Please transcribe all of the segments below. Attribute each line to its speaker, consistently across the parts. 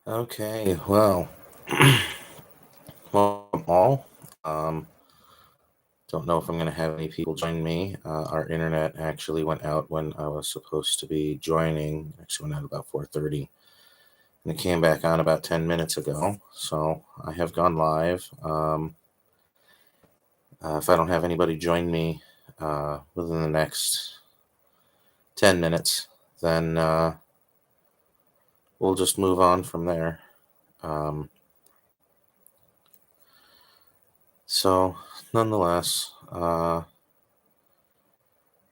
Speaker 1: Okay, well, welcome all. Um, don't know if I'm going to have any people join me. Our internet actually went out when I was supposed to be joining. Actually, went out about 4:30, and it came back on about 10 minutes ago. So I have gone live. If I don't have anybody join me within the next 10 minutes, then we'll just move on from there. Um, so, nonetheless,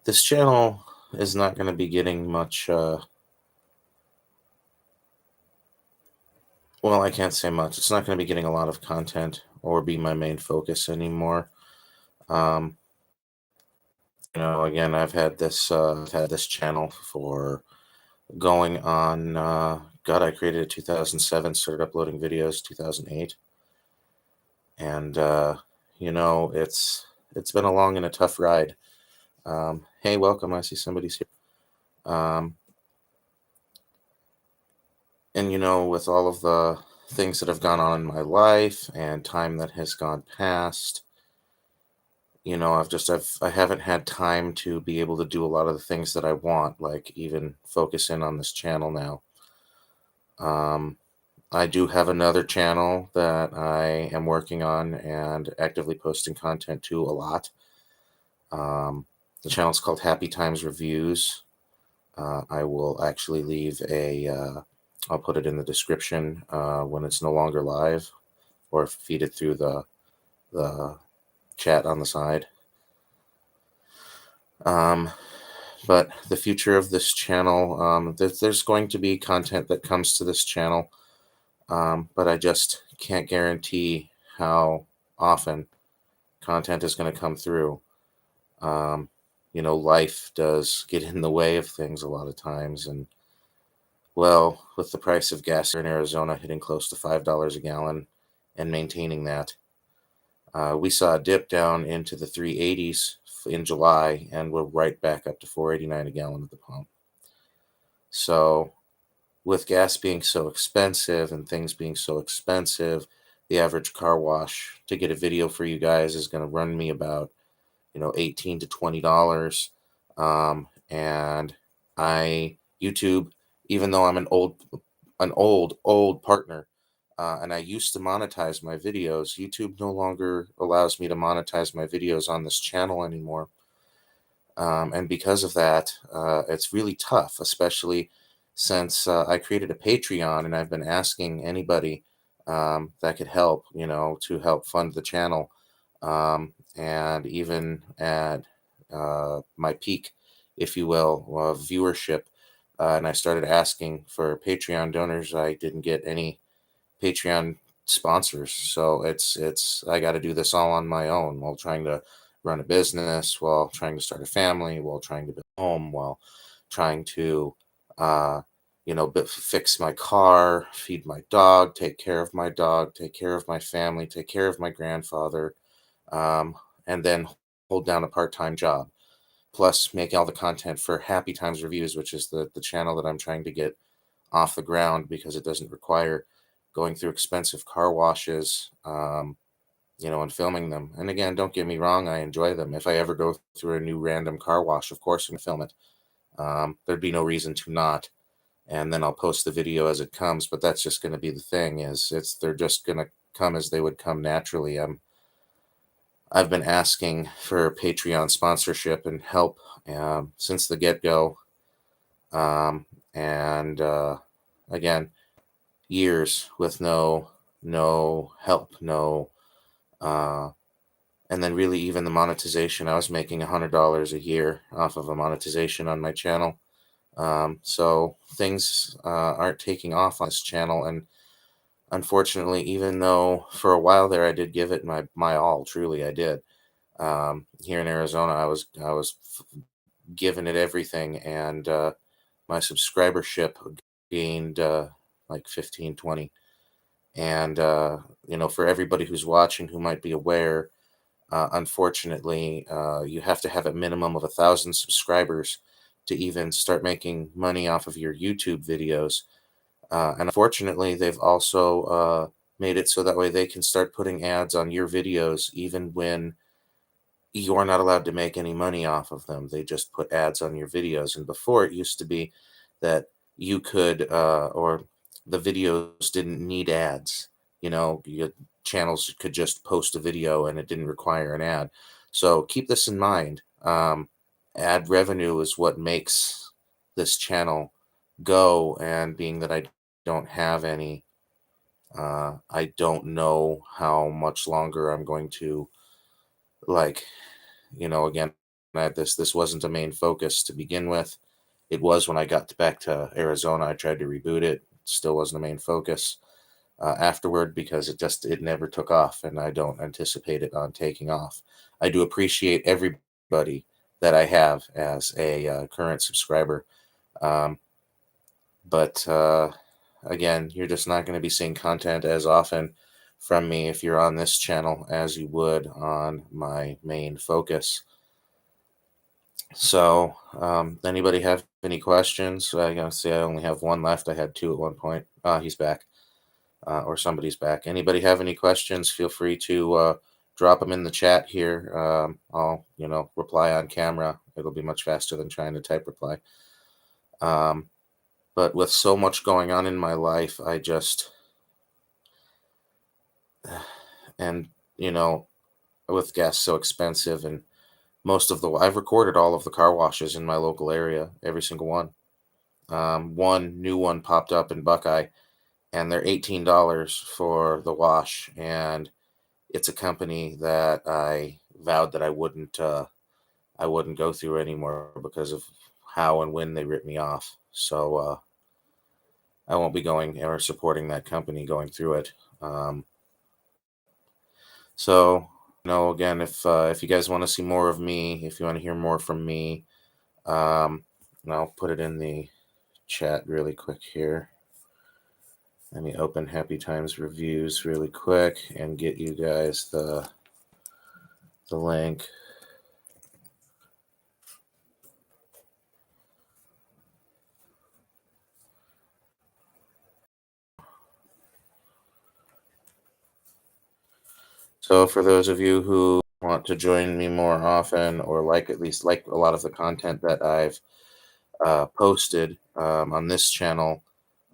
Speaker 1: this channel is not going to be getting much. Well, I can't say much. It's not going to be getting a lot of content or be my main focus anymore. Um, again, I've had this channel for going on. God, I created it 2007, started uploading videos 2008, and it's been a long and a tough ride. Hey, welcome. I see somebody's here. And with all of the things that have gone on in my life and time that has gone past, I haven't had time to be able to do a lot of the things that I want, like even focus in on this channel now. um, I do have another channel that I am working on and actively posting content to a lot. The channel is called Happy Times Reviews. I will actually I'll put it in the description when it's no longer live, or feed it through the chat on the side. But the future of this channel, there's going to be content that comes to this channel, but I just can't guarantee how often content is going to come through. Um, Life does get in the way of things a lot of times, and well, with the price of gas here in Arizona hitting close to $5 a gallon and maintaining that, we saw a dip down into the 380s in July, and we're right back up to 4.89 a gallon at the pump. So, with gas being so expensive and things being so expensive, the average car wash to get a video for you guys is going to run me about, $18 to $20. And YouTube, even though I'm an old partner, and I used to monetize my videos, YouTube no longer allows me to monetize my videos on this channel anymore. And because of that, it's really tough, especially since I created a Patreon and I've been asking anybody that could help, to help fund the channel. And even at my peak, if you will, viewership, and I started asking for Patreon donors, I didn't get any Patreon sponsors. So it's I got to do this all on my own while trying to run a business, while trying to start a family, while trying to build a home, while trying to fix my car, feed my dog, take care of my dog, take care of my family, take care of my grandfather, um, and then hold down a part-time job. Plus, make all the content for Happy Times Reviews, which is the channel that I'm trying to get off the ground because it doesn't require going through expensive car washes, and filming them. And again, don't get me wrong, I enjoy them. If I ever go through a new random car wash, of course I'm going to film it. There'd be no reason to not. And then I'll post the video as it comes. But that's just going to be the thing, is they're just going to come as they would come naturally. I've been asking for Patreon sponsorship and help since the get-go. Um, and again, years with no help, no uh and then really even the monetization, I was making $100 a year off of a monetization on my channel. So things aren't taking off on this channel, and unfortunately, even though for a while there I did give it my all, truly I did. Here in Arizona, I was giving it everything, and my subscribership gained like 15, 20. And, for everybody who's watching who might be aware, unfortunately, you have to have a minimum of 1,000 subscribers to even start making money off of your YouTube videos. And unfortunately, they've also made it so that way they can start putting ads on your videos even when you're not allowed to make any money off of them. They just put ads on your videos. And before, it used to be that you could, or the videos didn't need ads. Your channels could just post a video and it didn't require an ad. So keep this in mind. Ad revenue is what makes this channel go. And being that I don't have any, I don't know how much longer I'm going to, like, again, that this wasn't a main focus to begin with. It was when I got back to Arizona. I tried to reboot it. Still wasn't a main focus afterward, because it never took off, and I don't anticipate it on taking off. I do appreciate everybody that I have as a current subscriber, um, but again, you're just not going to be seeing content as often from me if you're on this channel as you would on my main focus. So, anybody have any questions? I gotta say, I only have one left. I had two at one point. He's back, or somebody's back. Anybody have any questions? Feel free to drop them in the chat here. I'll, reply on camera. It'll be much faster than trying to type reply. But with so much going on in my life, I just, and, you know, with gas so expensive, and I've recorded all of the car washes in my local area, every single one. One new one popped up in Buckeye, and they're $18 for the wash, and it's a company that I vowed that I wouldn't go through anymore because of how and when they ripped me off. So I won't be going or supporting that company going through it. So, again, if you guys want to see more of me, if you want to hear more from me, and I'll put it in the chat really quick here. Let me open Happy Times Reviews really quick and get you guys the link. So for those of you who want to join me more often, or at least like a lot of the content that I've posted on this channel,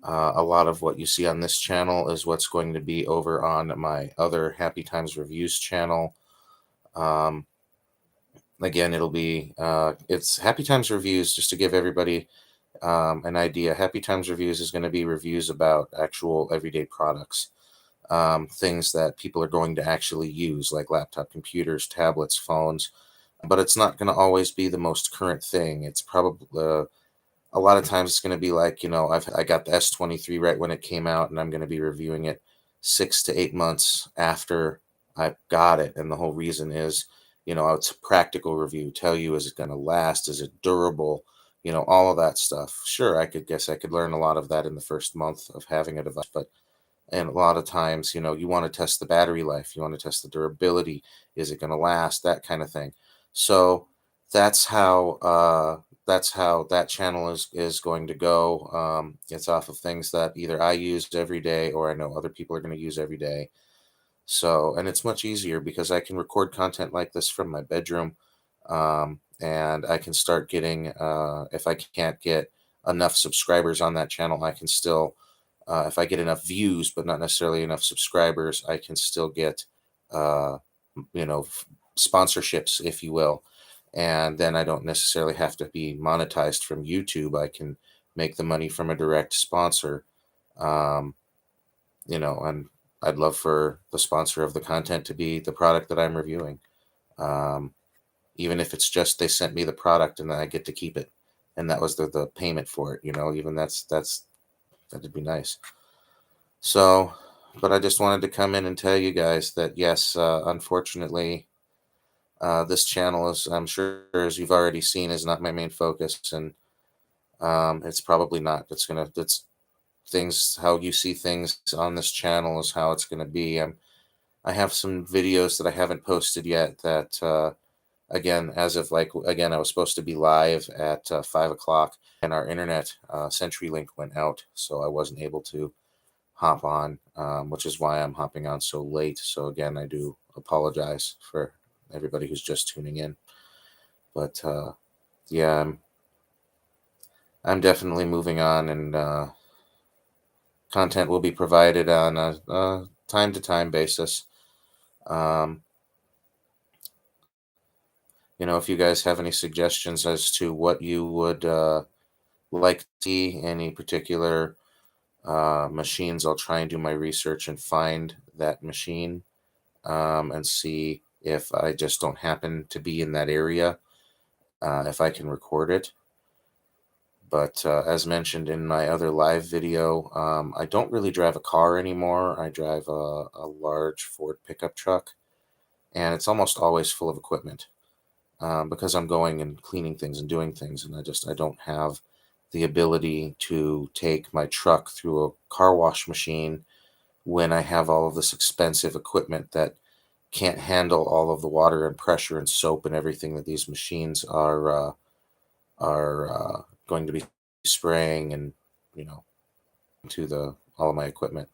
Speaker 1: a lot of what you see on this channel is what's going to be over on my other Happy Times Reviews channel. Again, it'll be it's Happy Times Reviews, just to give everybody an idea. Happy Times Reviews is going to be reviews about actual everyday products, things that people are going to actually use, like laptop computers, tablets, phones. But it's not going to always be the most current thing. It's probably a lot of times it's going to be like, I got the S23 right when it came out, and I'm going to be reviewing it 6 to 8 months after I got it. And the whole reason is, it's a practical review. Tell you, is it going to last? Is it durable? All of that stuff. Sure, I could learn a lot of that in the first month of having a device, but and a lot of times, you want to test the battery life, you want to test the durability, is it going to last, that kind of thing. So that's how that channel is going to go. It's off of things that either I use every day or I know other people are going to use every day. So, and it's much easier because I can record content like this from my bedroom, and I can start getting, if I can't get enough subscribers on that channel, I can still, if I get enough views, but not necessarily enough subscribers, I can still get, uh, sponsorships, if you will. And then I don't necessarily have to be monetized from YouTube. I can make the money from a direct sponsor. Um, and I'd love for the sponsor of the content to be the product that I'm reviewing. Um, Even if it's just they sent me the product and then I get to keep it. And that was the payment for it, even that'd be nice. So, but I just wanted to come in and tell you guys that yes, unfortunately, this channel is, I'm sure, as you've already seen, is not my main focus, and it's probably not. It's things, how you see things on this channel is how it's gonna be. I have some videos that I haven't posted yet that again, as of like, again, I was supposed to be live at 5 o'clock, and our internet CenturyLink went out, so I wasn't able to hop on, which is why I'm hopping on so late. So again, I do apologize for everybody who's just tuning in. But yeah, I'm definitely moving on, and content will be provided on a time to time basis. Um, if you guys have any suggestions as to what you would like to see, any particular machines, I'll try and do my research and find that machine, and see if I just don't happen to be in that area, if I can record it. But as mentioned in my other live video, I don't really drive a car anymore. I drive a large Ford pickup truck, and it's almost always full of equipment, because I'm going and cleaning things and doing things, and I don't have the ability to take my truck through a car wash machine when I have all of this expensive equipment that can't handle all of the water and pressure and soap and everything that these machines are going to be spraying, and you know to the all of my equipment.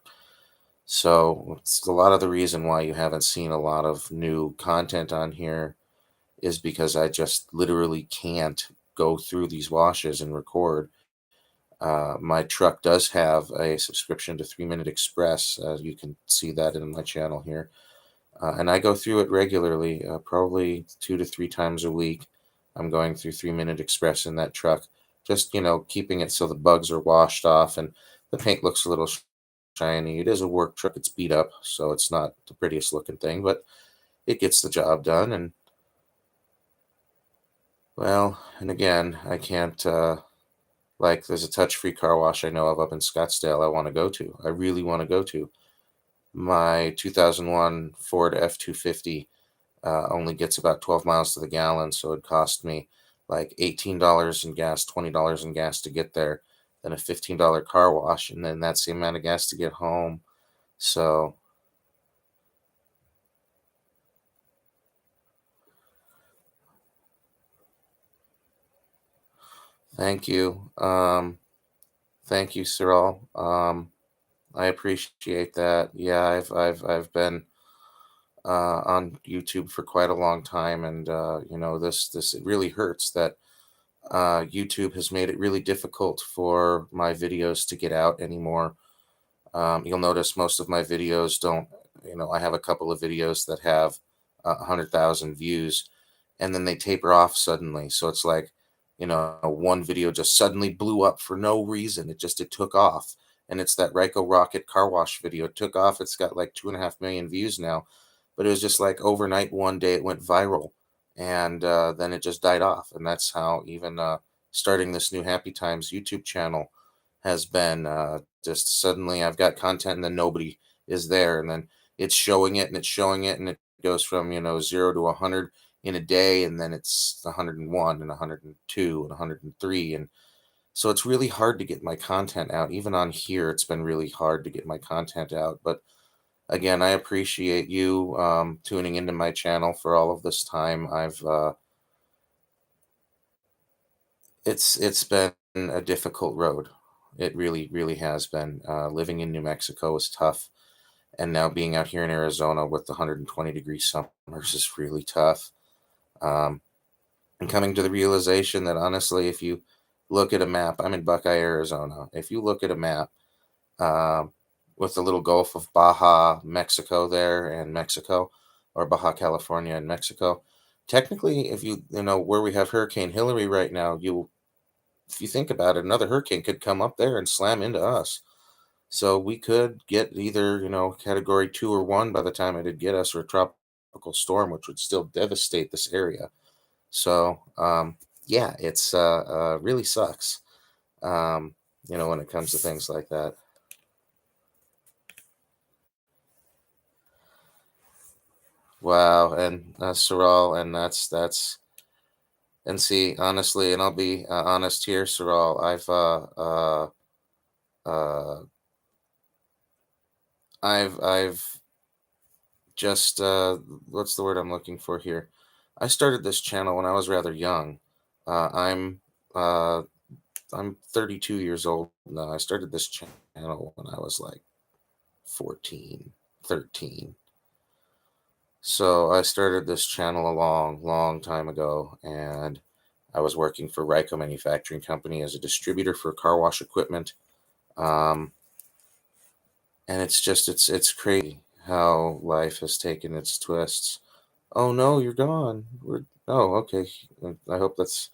Speaker 1: So it's a lot of the reason why you haven't seen a lot of new content on here, is because I just literally can't go through these washes and record. My truck does have a subscription to 3 Minute Express. You can see that in my channel here. And I go through it regularly, probably 2 to 3 times a week. I'm going through 3 Minute Express in that truck, just, keeping it so the bugs are washed off and the paint looks a little shiny. It is a work truck. It's beat up, so it's not the prettiest looking thing, but it gets the job done. And well, and again, I can't, like, there's a touch-free car wash I know of up in Scottsdale I want to go to. I really want to go to. My 2001 Ford F-250 only gets about 12 miles to the gallon, so it cost me like $18 in gas, $20 in gas to get there, then a $15 car wash, and then that's the amount of gas to get home. So thank you. Thank you, Cyril. I appreciate that. Yeah, I've been on YouTube for quite a long time, and this it really hurts that YouTube has made it really difficult for my videos to get out anymore. You'll notice most of my videos don't. I have a couple of videos that have 100,000 views, and then they taper off suddenly. So it's like, one video just suddenly blew up for no reason. It took off, and it's that Ryko Rocket car wash video. It took off. It's got like 2.5 million views now, but it was just like overnight. One day it went viral, and then it just died off. And that's how even starting this new Happy Times YouTube channel has been. Just suddenly I've got content, and then nobody is there, and then it's showing it and it's showing it, and it goes from 0 to 100 in a day, and then it's 101 and 102 and 103. And so it's really hard to get my content out. Even on here, it's been really hard to get my content out. But again, I appreciate you tuning into my channel for all of this time. I've it's been a difficult road. It really, really has been. Living in New Mexico is tough, and now being out here in Arizona with the 120-degree summers is really tough. Um, and coming to the realization that honestly, if you look at a map, I'm in Buckeye, Arizona. If you look at a map, um, with the little Gulf of Baja, Mexico there, and Mexico, or Baja California and Mexico, technically, if you know where we have Hurricane Hillary right now, if you think about it, another hurricane could come up there and slam into us. So we could get either, category 2 or 1 by the time it would get us, or a tropical storm, which would still devastate this area. So, yeah, it's really sucks, um, when it comes to things like that. Wow. And Saral, and and see, honestly, and I'll be honest here, Saral, uh, I've just, what's the word I'm looking for here? I started this channel when I was rather young. Uh, I'm uh, I'm 32 years old now. I started this channel when I was like 14, 13. So I started this channel a long, long time ago, and I was working for Ryco Manufacturing Company as a distributor for car wash equipment. Um, and it's crazy how life has taken its twists. Oh no, you're gone. Oh, okay. I hope that's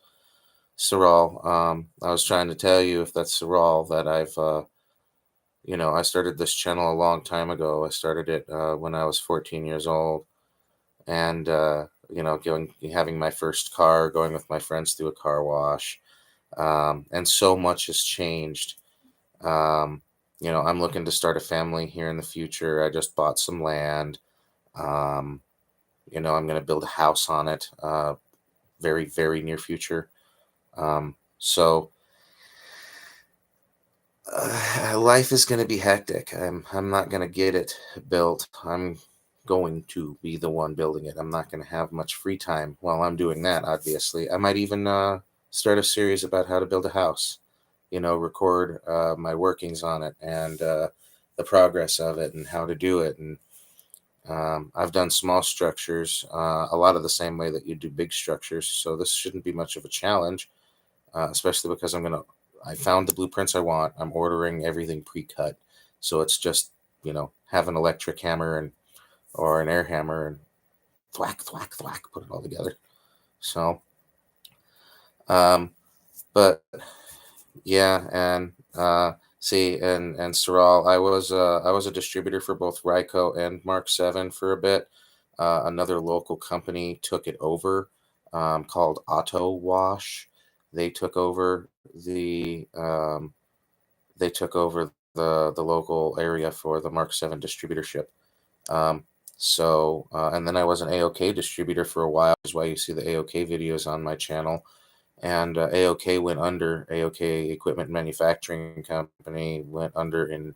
Speaker 1: Saral. I was trying to tell you, if that's Saral, that I started this channel a long time ago. I started it when I was 14 years old, and having my first car, going with my friends through a car wash, and so much has changed. Um, I'm looking to start a family here in the future. I just bought some land. Um, I'm going to build a house on it, very, very near future. So life is going to be hectic. I'm not going to get it built. I'm going to be the one building it. I'm not going to have much free time while I'm doing that. Obviously, I might even start a series about how to build a house. Record my workings on it, and the progress of it and how to do it. And I've done small structures a lot of the same way that you do big structures. So this shouldn't be much of a challenge, especially because I found the blueprints I want. I'm ordering everything pre-cut. So it's just, have an electric hammer or an air hammer and thwack, thwack, thwack, put it all together. So, um, but yeah, and see, and Saral, I was a distributor for both Ryco and Mark 7 for a bit. Another local company took it over, called Auto Wash. They took over the local area for the Mark 7 distributorship. Um, and then I was an AOK distributor for a while, which is why you see the AOK videos on my channel. And AOK went under. AOK Equipment Manufacturing Company went under in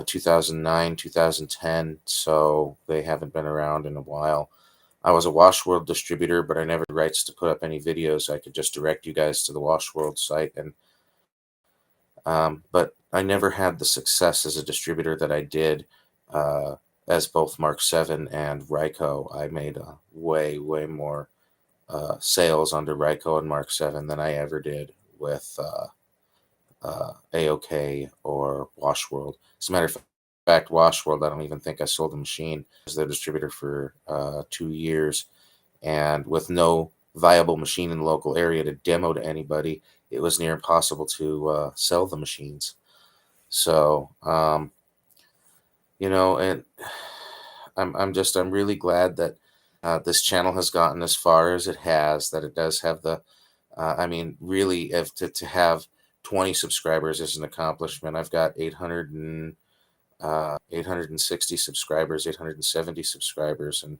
Speaker 1: 2009, 2010. So they haven't been around in a while. I was a Wash World distributor, but I never had rights to put up any videos. I could just direct you guys to the Wash World site, but I never had the success as a distributor that I did uh, as both Mark 7 and Ryco. I made way, way more sales under Ryco and Mark 7 than I ever did with AOK or Wash World. As a matter of fact, Wash World, I don't even think I sold a machine as their distributor for 2 years. And with no viable machine in the local area to demo to anybody, it was near impossible to sell the machines. So, and I'm really glad that this channel has gotten as far as it has, that it does have I mean, really, if to have 20 subscribers is an accomplishment. I've got 860 subscribers, 870 subscribers. And,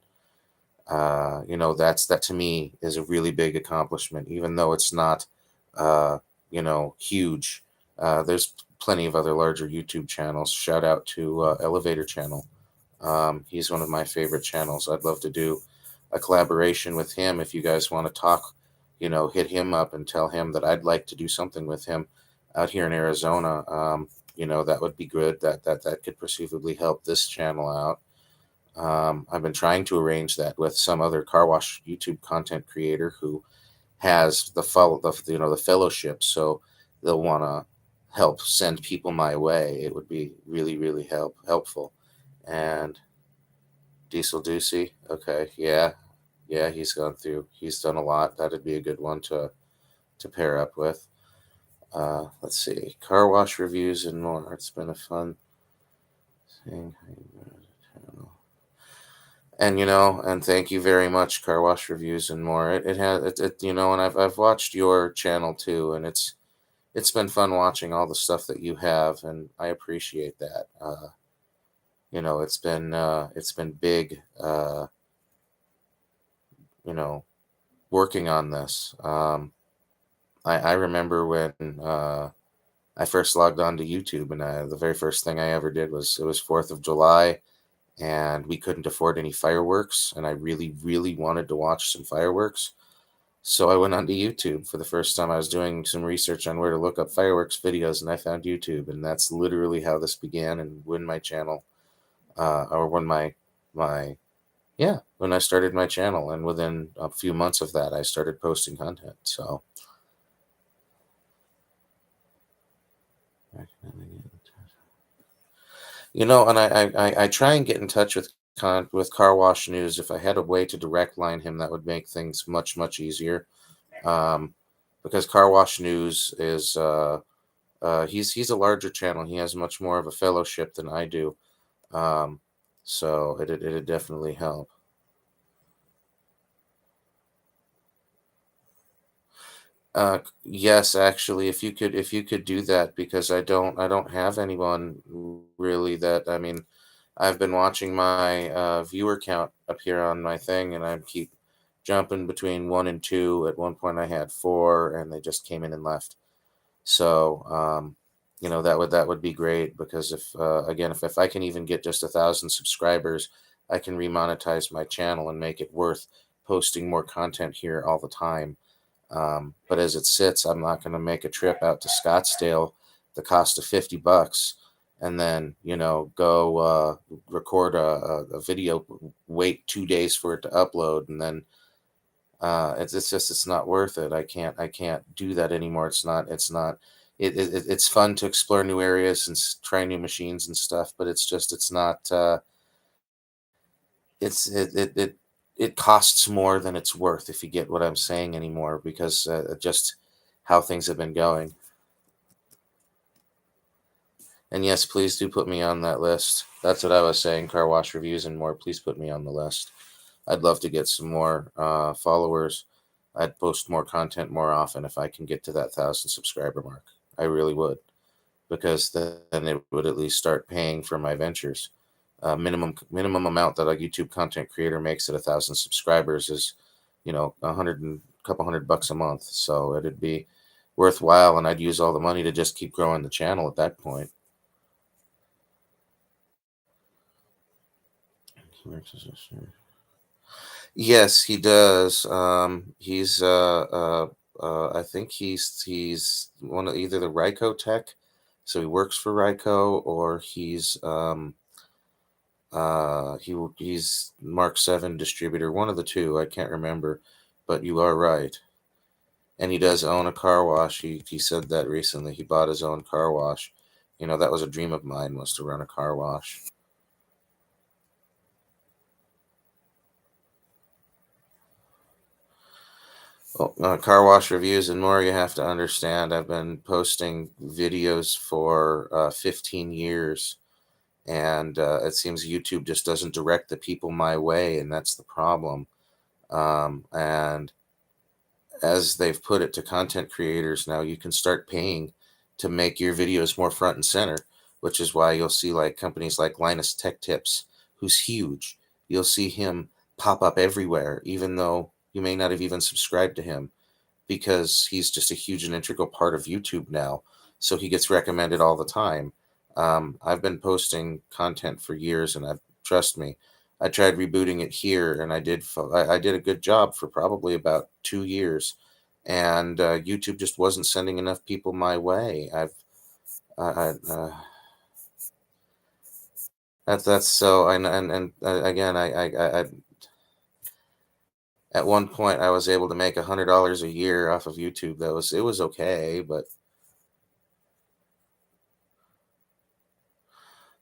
Speaker 1: that to me is a really big accomplishment, even though it's not, huge. There's plenty of other larger YouTube channels. Shout out to Elevator Channel. He's one of my favorite channels. I'd love to do a collaboration with him. If you guys want to talk, hit him up and tell him that I'd like to do something with him out here in Arizona. That would be good. That could perceivably help this channel out. I've been trying to arrange that with some other car wash YouTube content creator who has the fellowship, so they'll want to help send people my way. It would be really, really helpful. And Diesel Ducey, okay, yeah, he's done a lot. That'd be a good one to pair up with. Let's see, car wash reviews and more. It's been a fun thing. And thank you very much, car wash reviews and more. It has and I've watched your channel too, and it's been fun watching all the stuff that you have, and I appreciate that. It's been big, working on this. I remember when I first logged on to YouTube, and the very first thing I ever did was, it was 4th of July, and we couldn't afford any fireworks, and I really, really wanted to watch some fireworks. So I went onto YouTube for the first time. I was doing some research on where to look up fireworks videos, and I found YouTube, and that's literally how this began. And when my channel, or when my yeah, when I started my channel, and within a few months of that, I started posting content. So and I try and get in touch with with Car Wash News. If I had a way to direct line him, that would make things much easier. Um, because Car Wash News is he's a larger channel. He has much more of a fellowship than I do. Um, so it'd definitely help. Yes, actually, if you could do that, because I don't have anyone really that, I mean, I've been watching my viewer count appear on my thing, and I keep jumping between one and two. At one point, I had four, and they just came in and left. So, that would be great, because if again, if I can even get just 1,000 subscribers, I can remonetize my channel and make it worth posting more content here all the time. But as it sits, I'm not going to make a trip out to Scottsdale, the cost of $50, and then go record a video, wait 2 days for it to upload, and then it's not worth it. I can't do that anymore. It's not. It's fun to explore new areas and try new machines and stuff, but it's not. It costs more than it's worth, if you get what I'm saying, anymore, because just how things have been going. And yes, please do put me on that list. That's what I was saying. Car wash reviews and more. Please put me on the list. I'd love to get some more followers. I'd post more content more often if I can get to that 1,000 subscriber mark. I really would, because then it would at least start paying for my ventures. Minimum amount that a YouTube content creator makes at 1,000 subscribers is, 100 and couple $100 a month. So it'd be worthwhile, and I'd use all the money to just keep growing the channel at that point. Yes, he does. I think he's one of either the Ryko tech, so he works for Ryko, or he's Mark 7 distributor, one of the two. I can't remember, but you are right. And he does own a car wash. He said that recently. He bought his own car wash. That was a dream of mine, was to run a car wash. Well, car wash reviews and more, you have to understand, I've been posting videos for 15 years, and it seems YouTube just doesn't direct the people my way, and that's the problem. And as they've put it to content creators now, you can start paying to make your videos more front and center, which is why you'll see like companies like Linus Tech Tips, who's huge. You'll see him pop up everywhere, even though you may not have even subscribed to him, because he's just a huge and integral part of YouTube now. So he gets recommended all the time. I've been posting content for years, and trust me, I tried rebooting it here, and I did a good job for probably about 2 years, and YouTube just wasn't sending enough people my way. That's so. And again, at one point I was able to make $100 a year off of YouTube. It was okay, but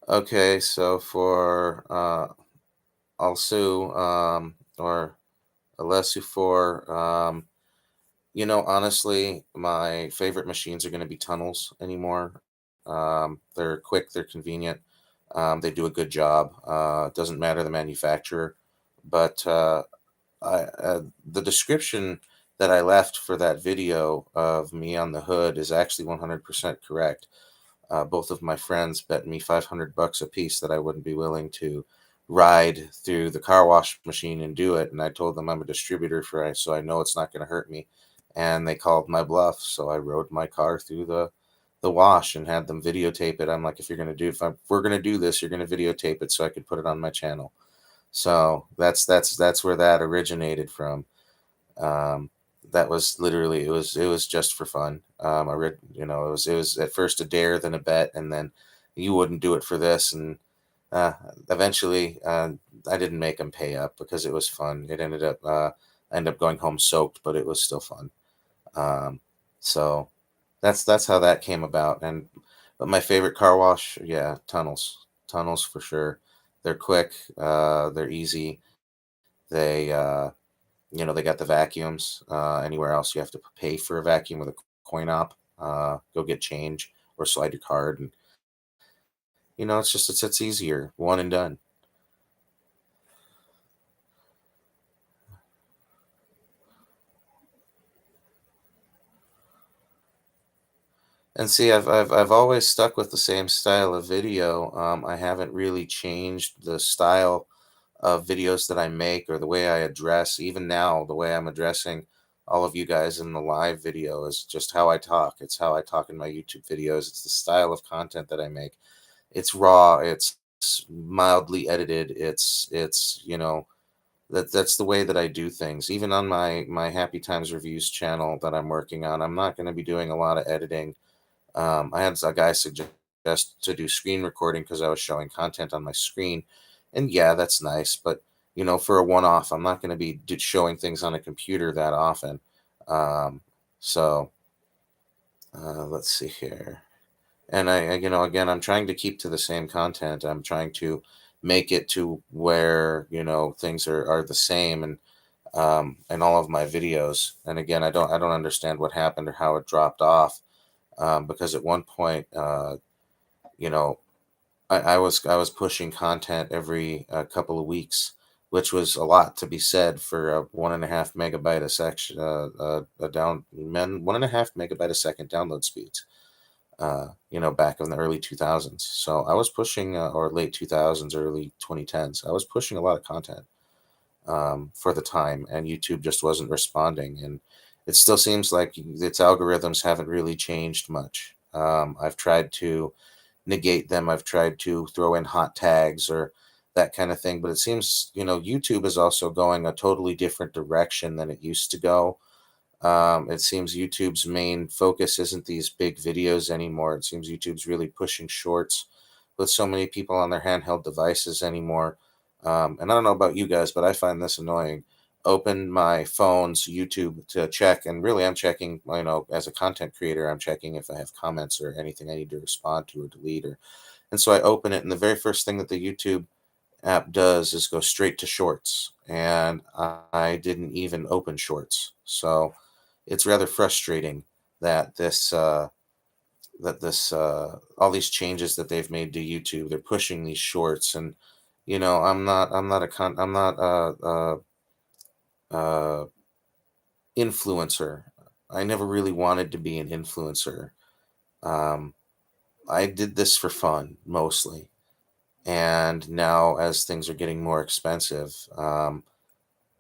Speaker 1: okay. So for Alsu, or Alessu 4, honestly, my favorite machines are going to be tunnels anymore. They're quick, they're convenient, they do a good job. It doesn't matter the manufacturer, but the description that I left for that video of me on the hood is actually 100% correct. Both of my friends bet me $500 a piece that I wouldn't be willing to ride through the car wash machine and do it. And I told them I'm a distributor for it, so I know it's not going to hurt me. And they called my bluff, so I rode my car through the the wash and had them videotape it. I'm like, if we're gonna do this, you're gonna videotape it so I could put it on my channel. So that's where that originated from. Um, that was literally it was just for fun. It was at first a dare, then a bet, and then you wouldn't do it for this, and uh, eventually I didn't make them pay up because it was fun. I ended up going home soaked, but it was still fun. Um, so that's how that came about. And but my favorite car wash, yeah, tunnels for sure. They're quick, they're easy. They got the vacuums. Anywhere else, you have to pay for a vacuum with a coin op. Go get change or slide your card, and it's easier, one and done. And see, I've always stuck with the same style of video. I haven't really changed the style of videos that I make or the way I address. Even now, the way I'm addressing all of you guys in the live video is just how I talk. It's how I talk in my YouTube videos. It's the style of content that I make. It's raw. It's mildly edited. That's the way that I do things. Even on my Happy Times Reviews channel that I'm working on, I'm not going to be doing a lot of editing. I had a guy suggest to do screen recording because I was showing content on my screen, and yeah, that's nice. But for a one-off, I'm not going to be showing things on a computer that often. Um, so let's see here, and again, I'm trying to keep to the same content. I'm trying to make it to where things are the same, and in all of my videos. And again, I don't understand what happened or how it dropped off, because at one point, you know, I was pushing content every couple of weeks, which was a lot to be said for a 1.5 megabyte a section, a down men 1.5 megabyte a second download speeds. Back in the early 2000s. So I was pushing, or late 2000s, early 2010s. I was pushing a lot of content for the time, and YouTube just wasn't responding. And it still seems like its algorithms haven't really changed much. I've tried to negate them. I've tried to throw in hot tags or that kind of thing, but it seems YouTube is also going a totally different direction than it used to go. It seems YouTube's main focus isn't these big videos anymore. It seems YouTube's really pushing shorts with so many people on their handheld devices anymore. And I don't know about you guys, but I find this annoying. Open my phone's YouTube to check, and really I'm checking, as a content creator, I'm checking if I have comments or anything I need to respond to or delete. And so I open it, and the very first thing that the YouTube app does is go straight to shorts. And I didn't even open shorts. So it's rather frustrating that all these changes that they've made to YouTube, they're pushing these shorts. And I'm not a influencer. I never really wanted to be an influencer. um, I did this for fun mostly, and now as things are getting more expensive,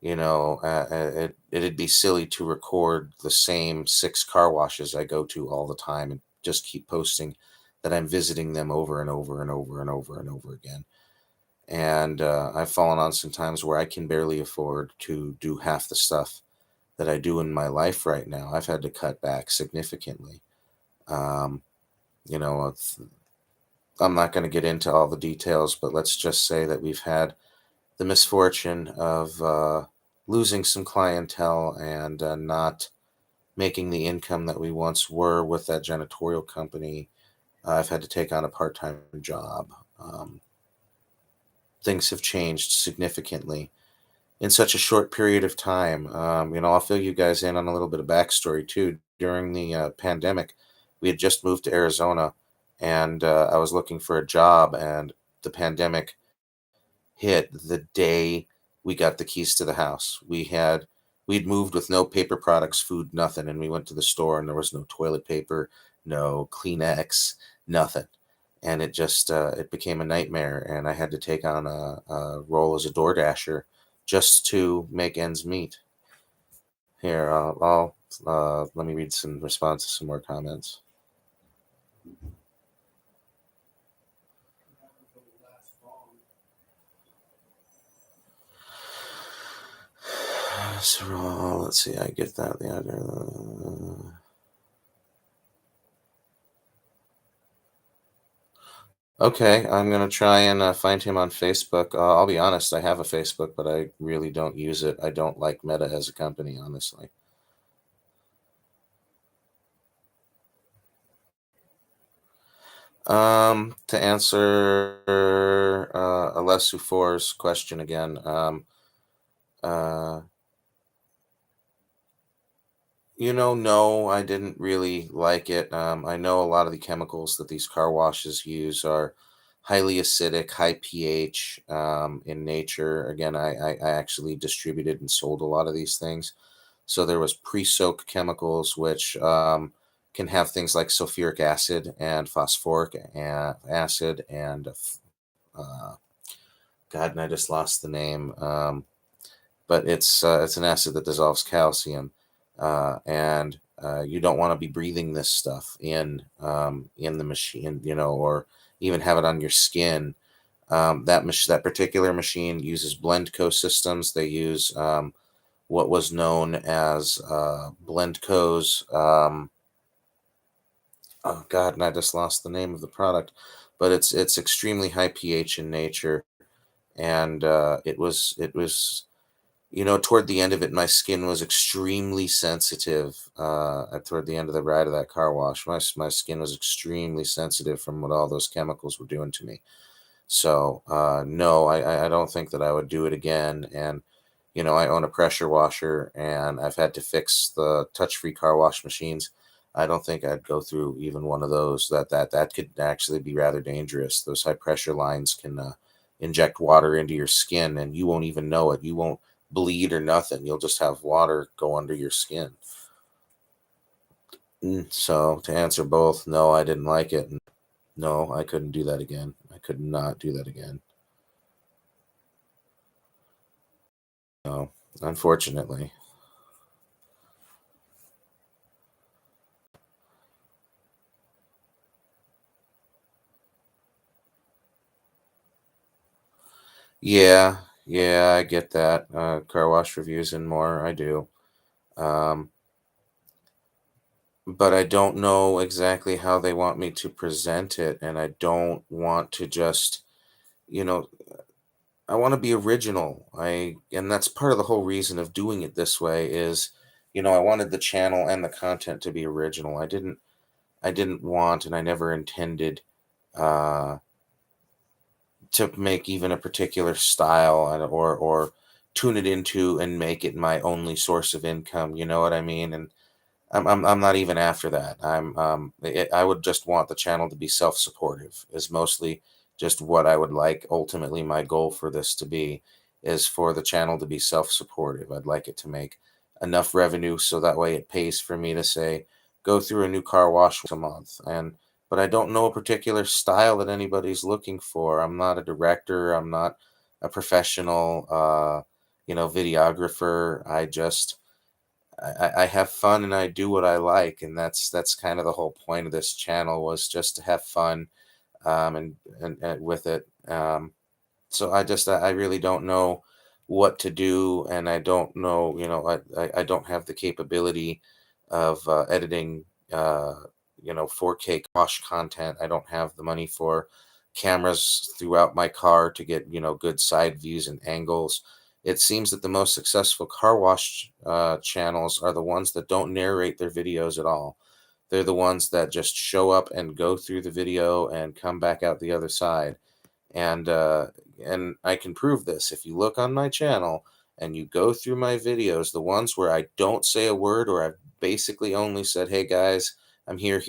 Speaker 1: it'd be silly to record the same 6 car washes I go to all the time and just keep posting that I'm visiting them over and over and over and over and over again. And I've fallen on some times where I can barely afford to do half the stuff that I do in my life right now. I've had to cut back significantly. Um, you know, it's, I'm not going to get into all the details, but let's just say that we've had the misfortune of losing some clientele and not making the income that we once were with that janitorial company. I've had to take on a part time job. Things have changed significantly in such a short period of time. I'll fill you guys in on a little bit of backstory too. During the pandemic, we had just moved to Arizona, and I was looking for a job, and the pandemic hit the day we got the keys to the house. We'd moved with no paper products, food, nothing, and we went to the store and there was no toilet paper, no Kleenex, nothing. And it became a nightmare, and I had to take on a role as a door dasher just to make ends meet. Here, let me read some responses, some more comments. So let's see. I get that. The other. Okay, I'm gonna try and find him on Facebook. I'll be honest, I have a Facebook, but I really don't use it. I don't like Meta as a company, honestly. To answer Alessu Four's question again, uh, no, I didn't really like it. I know a lot of the chemicals that these car washes use are highly acidic, high pH in nature. Again, I actually distributed and sold a lot of these things. So there was pre-soak chemicals, which can have things like sulfuric acid and phosphoric acid and uh, God, and I just lost the name. But it's an acid that dissolves calcium, and you don't want to be breathing this stuff in the machine, or even have it on your skin. That particular machine uses Blendco systems. They use what was known as Blendco's. Oh God, and I just lost the name of the product, but it's extremely high pH in nature, and it was toward the end of it, my skin was extremely sensitive. Toward the end of the ride of that car wash, my skin was extremely sensitive from what all those chemicals were doing to me. So no, I don't think that I would do it again. And I own a pressure washer, and I've had to fix the touch-free car wash machines. I don't think I'd go through even one of those. That could actually be rather dangerous. Those high pressure lines can inject water into your skin, and you won't even know it. You won't bleed or nothing. You'll just have water go under your skin. So to answer both, no, I didn't like it. And no, I couldn't do that again. I could not do that again. No, unfortunately. Yeah, yeah, I get that. Car wash reviews and more, I do. Um, but I don't know exactly how they want me to present it, and I don't want to just, you know, I want to be original. And that's part of the whole reason of doing it this way is, I wanted the channel and the content to be original. I didn't want, and I never intended uh to make even a particular style or tune it into and make it my only source of income. You know what I mean? And I'm not even after that. I would just want the channel to be self-supportive. Is mostly just what I would like. Ultimately, my goal for this to be is for the channel to be self-supportive. I'd like it to make enough revenue so that way it pays for me to say go through a new car wash once a month. And but I don't know a particular style that anybody's looking for. I'm not a director. I'm not a professional videographer. I have fun and I do what I like, and that's kind of the whole point of this channel was just to have fun, and with it. So I really don't know what to do, and I don't know, I don't have the capability of editing, 4K wash content. I don't have the money for cameras throughout my car to get, good side views and angles. It seems that the most successful car wash channels are the ones that don't narrate their videos at all. They're the ones that just show up and go through the video and come back out the other side. And I can prove this. If you look on my channel and you go through my videos, the ones where I don't say a word or I've basically only said, "Hey guys, I'm here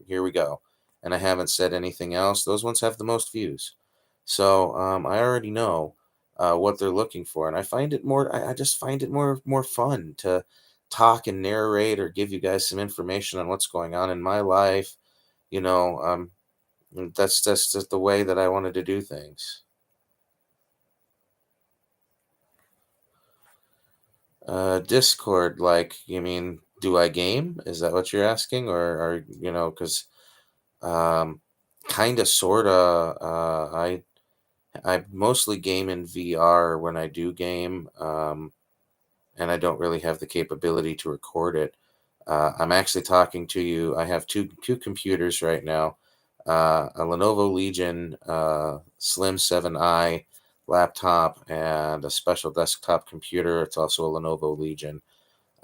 Speaker 1: we go," and I haven't said anything else, those ones have the most views. So I already know what they're looking for, and I find it more. I just find it more fun to talk and narrate or give you guys some information on what's going on in my life. You know, that's just the way that I wanted to do things. Discord, like, you mean, do I game? Is that what you're asking? Or, because kind of, sort of, I mostly game in VR when I do game. and I don't really have the capability to record it. I'm actually talking to you. I have two computers right now, a Lenovo Legion Slim 7i laptop and a special desktop computer. It's also a Lenovo Legion.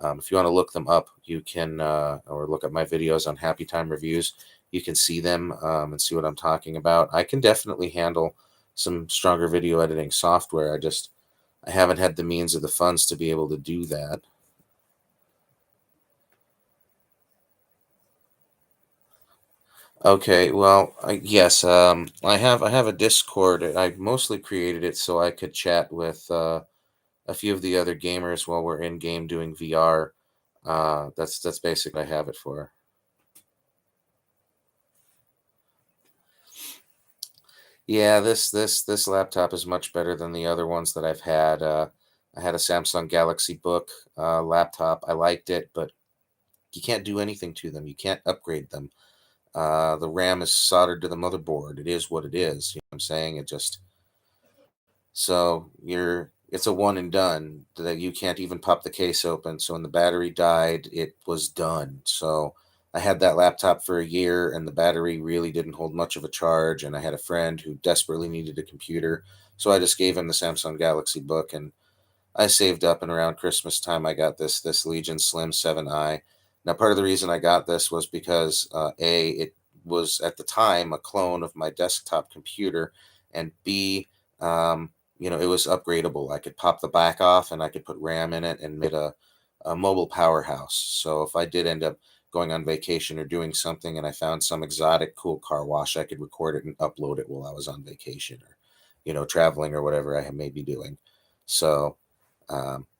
Speaker 1: If you want to look them up, you can, or look at my videos on Happy Time Reviews. You can see them and see what I'm talking about. I can definitely handle some stronger video editing software. I haven't had the means or the funds to be able to do that. Okay, well, yes, I have a Discord. I mostly created it so I could chat with a few of the other gamers while we're in game doing VR. That's basically what I have it for. Yeah, this laptop is much better than the other ones that I've had. I had a Samsung Galaxy Book laptop. I liked it, but you can't do anything to them. You can't upgrade them. The RAM is soldered to the motherboard. It is what it is. You know what I'm saying? It just so it's a one and done that you can't even pop the case open. So when the battery died, it was done. So I had that laptop for a year and the battery really didn't hold much of a charge. And I had a friend who desperately needed a computer. So I just gave him the Samsung Galaxy Book and I saved up, and around Christmas time I got this Legion Slim 7i. Now part of the reason I got this was because it was at the time a clone of my desktop computer, and B, it was upgradable. I could pop the back off and I could put RAM in it and make a mobile powerhouse. So if I did end up going on vacation or doing something and I found some exotic cool car wash, I could record it and upload it while I was on vacation or traveling or whatever I may be doing. So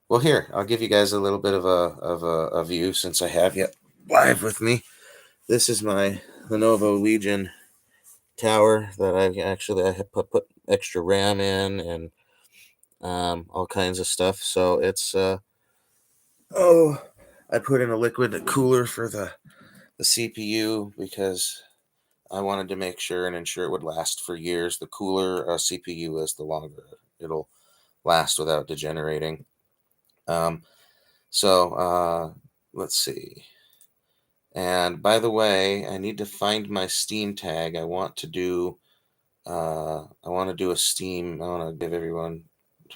Speaker 1: well, here I'll give you guys a little bit of a view since I have you live with me. This is my Lenovo Legion tower that I have put extra RAM in and all kinds of stuff. So it's oh, I put in a liquid cooler for the CPU because I wanted to make sure and ensure it would last for years. The cooler CPU is, the longer it'll last without degenerating. Um, so let's see. And by the way, I need to find my Steam tag. I want to do a Steam. I want to give everyone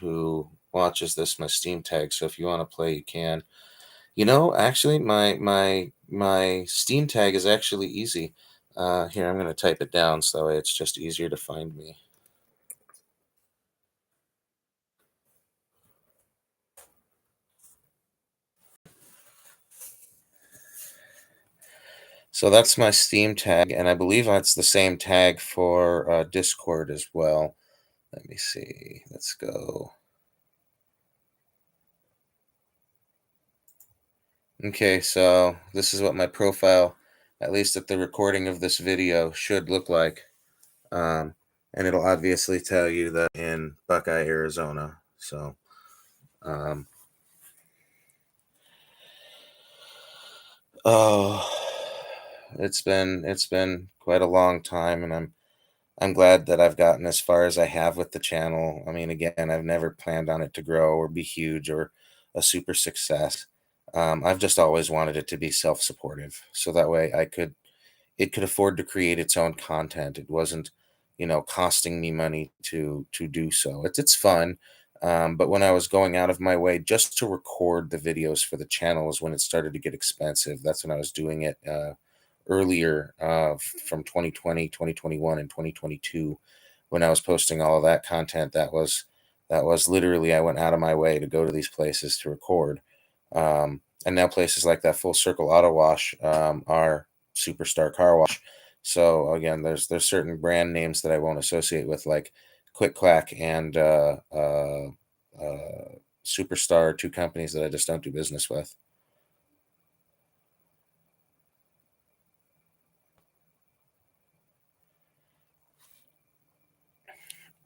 Speaker 1: who watches this my Steam tag. So if you want to play, you can. Actually, my Steam tag is actually easy. Here, I'm going to type it down so that way it's just easier to find me. So that's my Steam tag, and I believe that's the same tag for Discord as well. Let me see. Let's go. Okay, so this is what my profile, at least at the recording of this video, should look like. Um, and it'll obviously tell you that in Buckeye, Arizona. So, um, oh, it's been quite a long time, and I'm glad that I've gotten as far as I have with the channel. I mean, again, I've never planned on it to grow or be huge or a super success. I've just always wanted it to be self-supportive, so that way it could afford to create its own content. It wasn't, costing me money to do so. It's fun, but when I was going out of my way just to record the videos for the channel is when it started to get expensive. That's when I was doing it earlier from 2020, 2021, and 2022 when I was posting all of that content. That was literally I went out of my way to go to these places to record. And now places like that Full Circle Auto Wash are Superstar Car Wash. So again, there's certain brand names that I won't associate with, like Quick Quack and Superstar, two companies that I just don't do business with.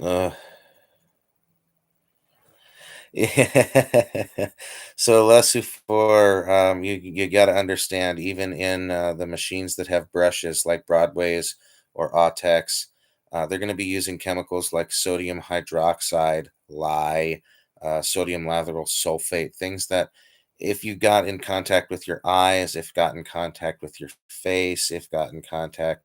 Speaker 1: Uh, yeah. So for you got to understand, even in the machines that have brushes like Broadways or Autex, they're going to be using chemicals like sodium hydroxide, lye, sodium lauryl sulfate, things that if you got in contact with your eyes, if got in contact with your face, if got in contact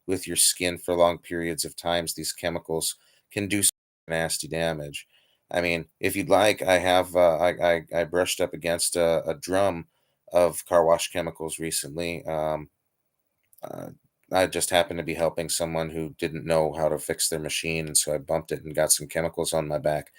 Speaker 1: with your skin for long periods of times, these chemicals can do some nasty damage. I mean, if you'd like, I have I brushed up against a drum of car wash chemicals recently. Uh, I just happened to be helping someone who didn't know how to fix their machine, and so I bumped it and got some chemicals on my back.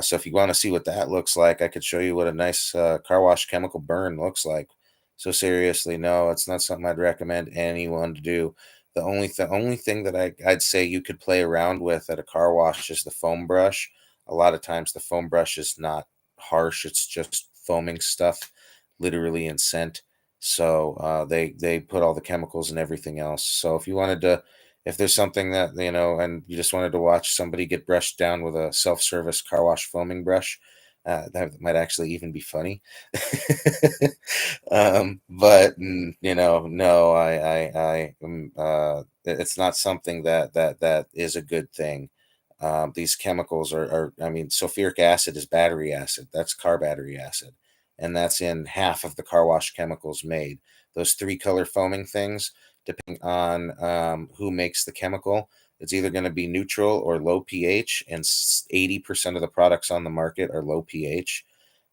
Speaker 1: So if you want to see what that looks like, I could show you what a nice car wash chemical burn looks like. So seriously, no, it's not something I'd recommend anyone to do. The only thing that I'd say you could play around with at a car wash is the foam brush. A lot of times the foam brush is not harsh; it's just foaming stuff, literally in scent. So they put all the chemicals and everything else. So if you wanted to, if there's something that and you just wanted to watch somebody get brushed down with a self-service car wash foaming brush, that might actually even be funny. But no, it's not something that is a good thing. These chemicals I mean, sulfuric acid is battery acid. That's car battery acid, and that's in half of the car wash chemicals made. Those three color foaming things, depending on who makes the chemical, it's either going to be neutral or low pH, and 80% of the products on the market are low pH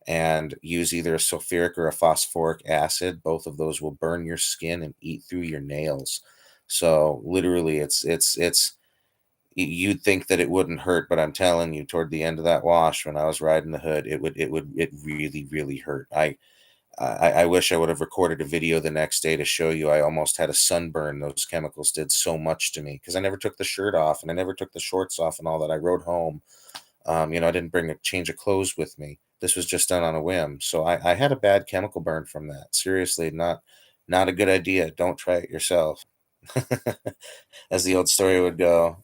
Speaker 1: and use either a sulfuric or a phosphoric acid. Both of those will burn your skin and eat through your nails. So literally, you'd think that it wouldn't hurt, but I'm telling you, toward the end of that wash, when I was riding the hood, it really, really hurt. I wish I would have recorded a video the next day to show you. I almost had a sunburn. Those chemicals did so much to me because I never took the shirt off and I never took the shorts off and all that. I rode home. I didn't bring a change of clothes with me. This was just done on a whim. So I had a bad chemical burn from that. Seriously, not a good idea. Don't try it yourself. As the old story would go,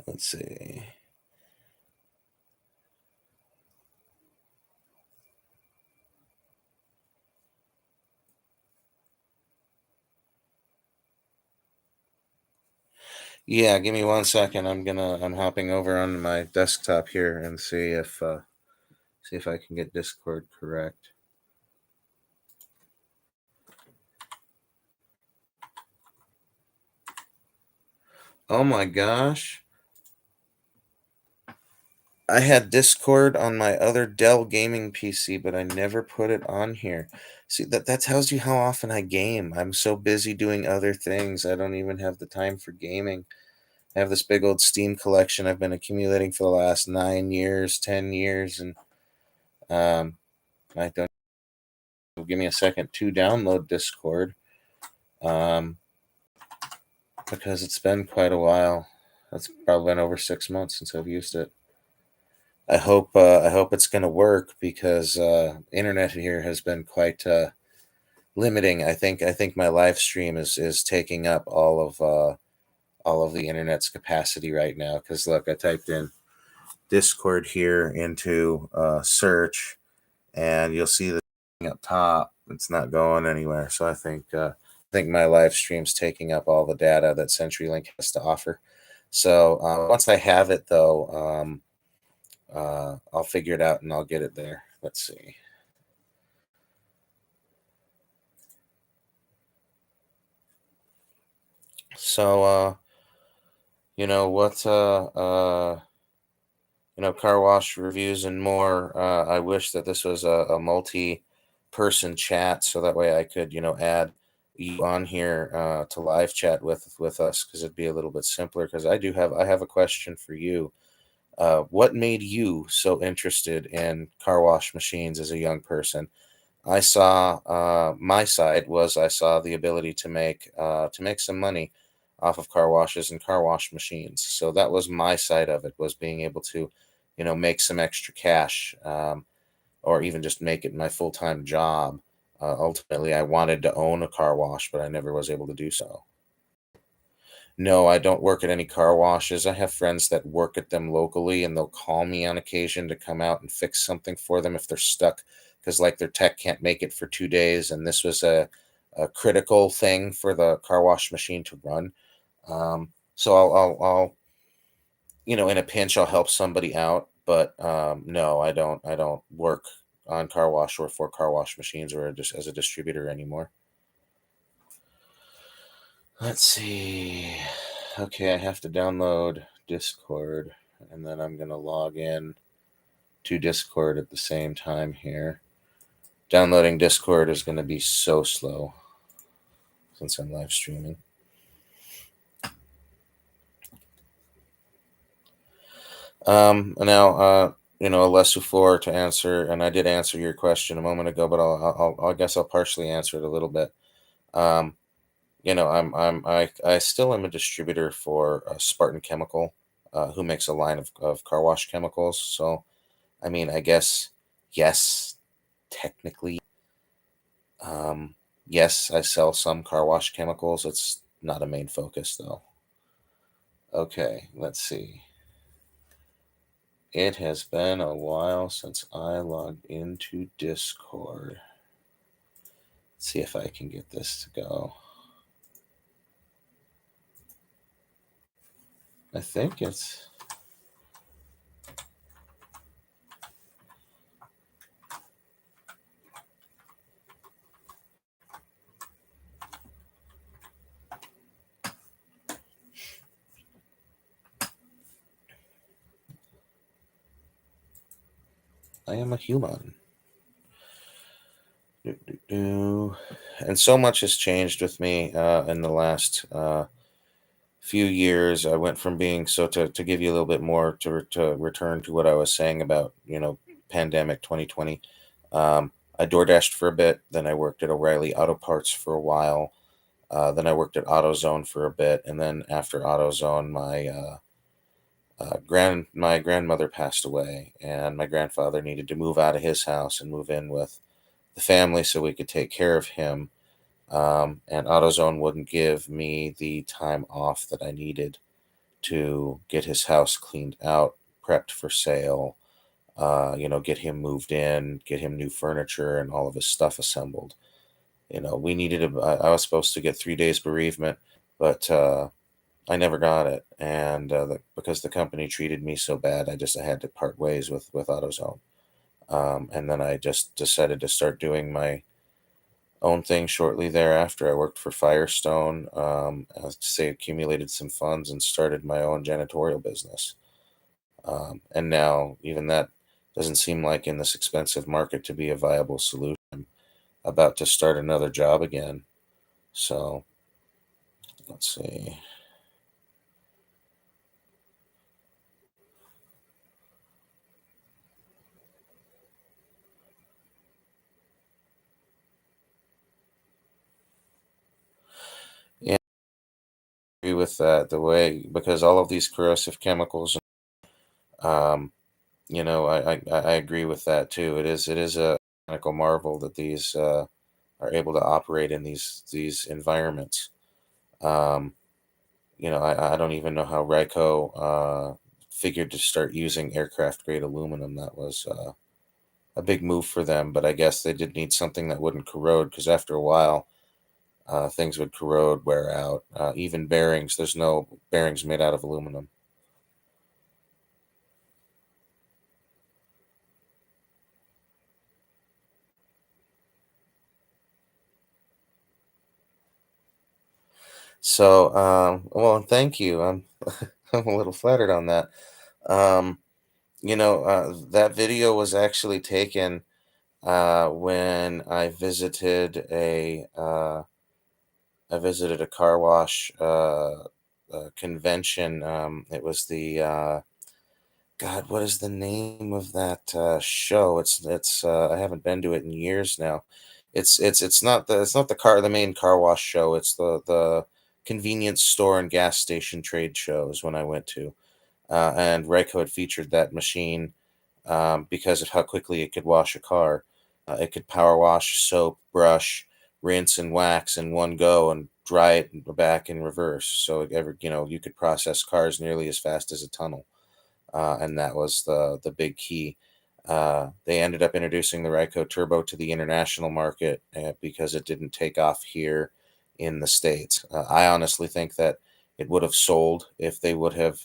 Speaker 1: let's see. Yeah, give me 1 second. I'm hopping over on my desktop here and see if I can get Discord correct. Oh my gosh. I had Discord on my other Dell gaming PC, but I never put it on here. See, that tells you how often I game. I'm so busy doing other things. I don't even have the time for gaming. I have this big old Steam collection I've been accumulating for the last 9 years, 10 years, and um, I don't give me a second to download Discord um, because it's been quite a while. It's probably been over 6 months since I've used it. I hope it's going to work because internet here has been quite limiting. I think my live stream is taking up all of the internet's capacity right now. Because look, I typed in Discord here into search, and you'll see the thing up top. It's not going anywhere. So I think my live stream's taking up all the data that CenturyLink has to offer. So once I have it, though, I'll figure it out and I'll get it there. Let's see. So, what, car wash reviews and more. I wish that this was a multi-person chat, so that way I could, add you on here to live chat with us because it'd be a little bit simpler. Because I have a question for you. What made you so interested in car wash machines as a young person? I saw my side was I saw the ability to make some money off of car washes and car wash machines. So that was my side of it, was being able to, make some extra cash, or even just make it my full time job. Ultimately, I wanted to own a car wash, but I never was able to do so. No, I don't work at any car washes. I have friends that work at them locally, and they'll call me on occasion to come out and fix something for them if they're stuck because, like, their tech can't make it for 2 days. And this was a critical thing for the car wash machine to run. So I'll in a pinch, I'll help somebody out, but no, I don't work on car wash or for car wash machines or just as a distributor anymore. Let's see. Okay, I have to download Discord, and then I'm gonna log in to Discord at the same time here. Downloading Discord is gonna be so slow since I'm live streaming. Now, less for to answer, and I did answer your question a moment ago, but I guess I'll partially answer it a little bit. Um, I still am a distributor for Spartan Chemical, who makes a line of car wash chemicals. So, I mean, I guess yes, technically, um, yes, I sell some car wash chemicals. It's not a main focus though. Okay, let's see. It has been a while since I logged into Discord. Let's see if I can get this to go. I think it's. I am a human. Do, do, do. And so much has changed with me in the last few years. I went from being to give you a little bit more to return to what I was saying about pandemic 2020. I door dashed for a bit, then I worked at O'Reilly Auto Parts for a while. Then I worked at AutoZone for a bit, and then after AutoZone, my grandmother passed away, and my grandfather needed to move out of his house and move in with the family so we could take care of him. And AutoZone wouldn't give me the time off that I needed to get his house cleaned out, prepped for sale, get him moved in, get him new furniture and all of his stuff assembled. We needed I was supposed to get 3 days bereavement, but I never got it. And because the company treated me so bad, I had to part ways with AutoZone. And then I just decided to start doing my own thing shortly thereafter. I worked for Firestone, to say accumulated some funds and started my own janitorial business. And now even that doesn't seem like in this expensive market to be a viable solution. I'm about to start another job again. So let's see. Yeah, I agree with that. The way because all of these corrosive chemicals, um, I agree with that too. It is a mechanical marvel that these are able to operate in these environments. Um, I don't even know how Ryko figured to start using aircraft grade aluminum. That was a big move for them, but I guess they did need something that wouldn't corrode because after a while, things would corrode, wear out. Even bearings, there's no bearings made out of aluminum. So, well, thank you. I'm a little flattered on that. Um, that video was actually taken when I visited a car wash convention. It was the God. What is the name of that show? It's I haven't been to it in years now. It's not the main car wash show. It's the convenience store and gas station trade shows when I went to. And Reiko had featured that machine because of how quickly it could wash a car. It could power wash, soap, brush, rinse, and wax in one go, and dry it back in reverse. So you could process cars nearly as fast as a tunnel, and that was the big key. They ended up introducing the Ryco Turbo to the international market because it didn't take off here in the states. I honestly think that it would have sold if they would have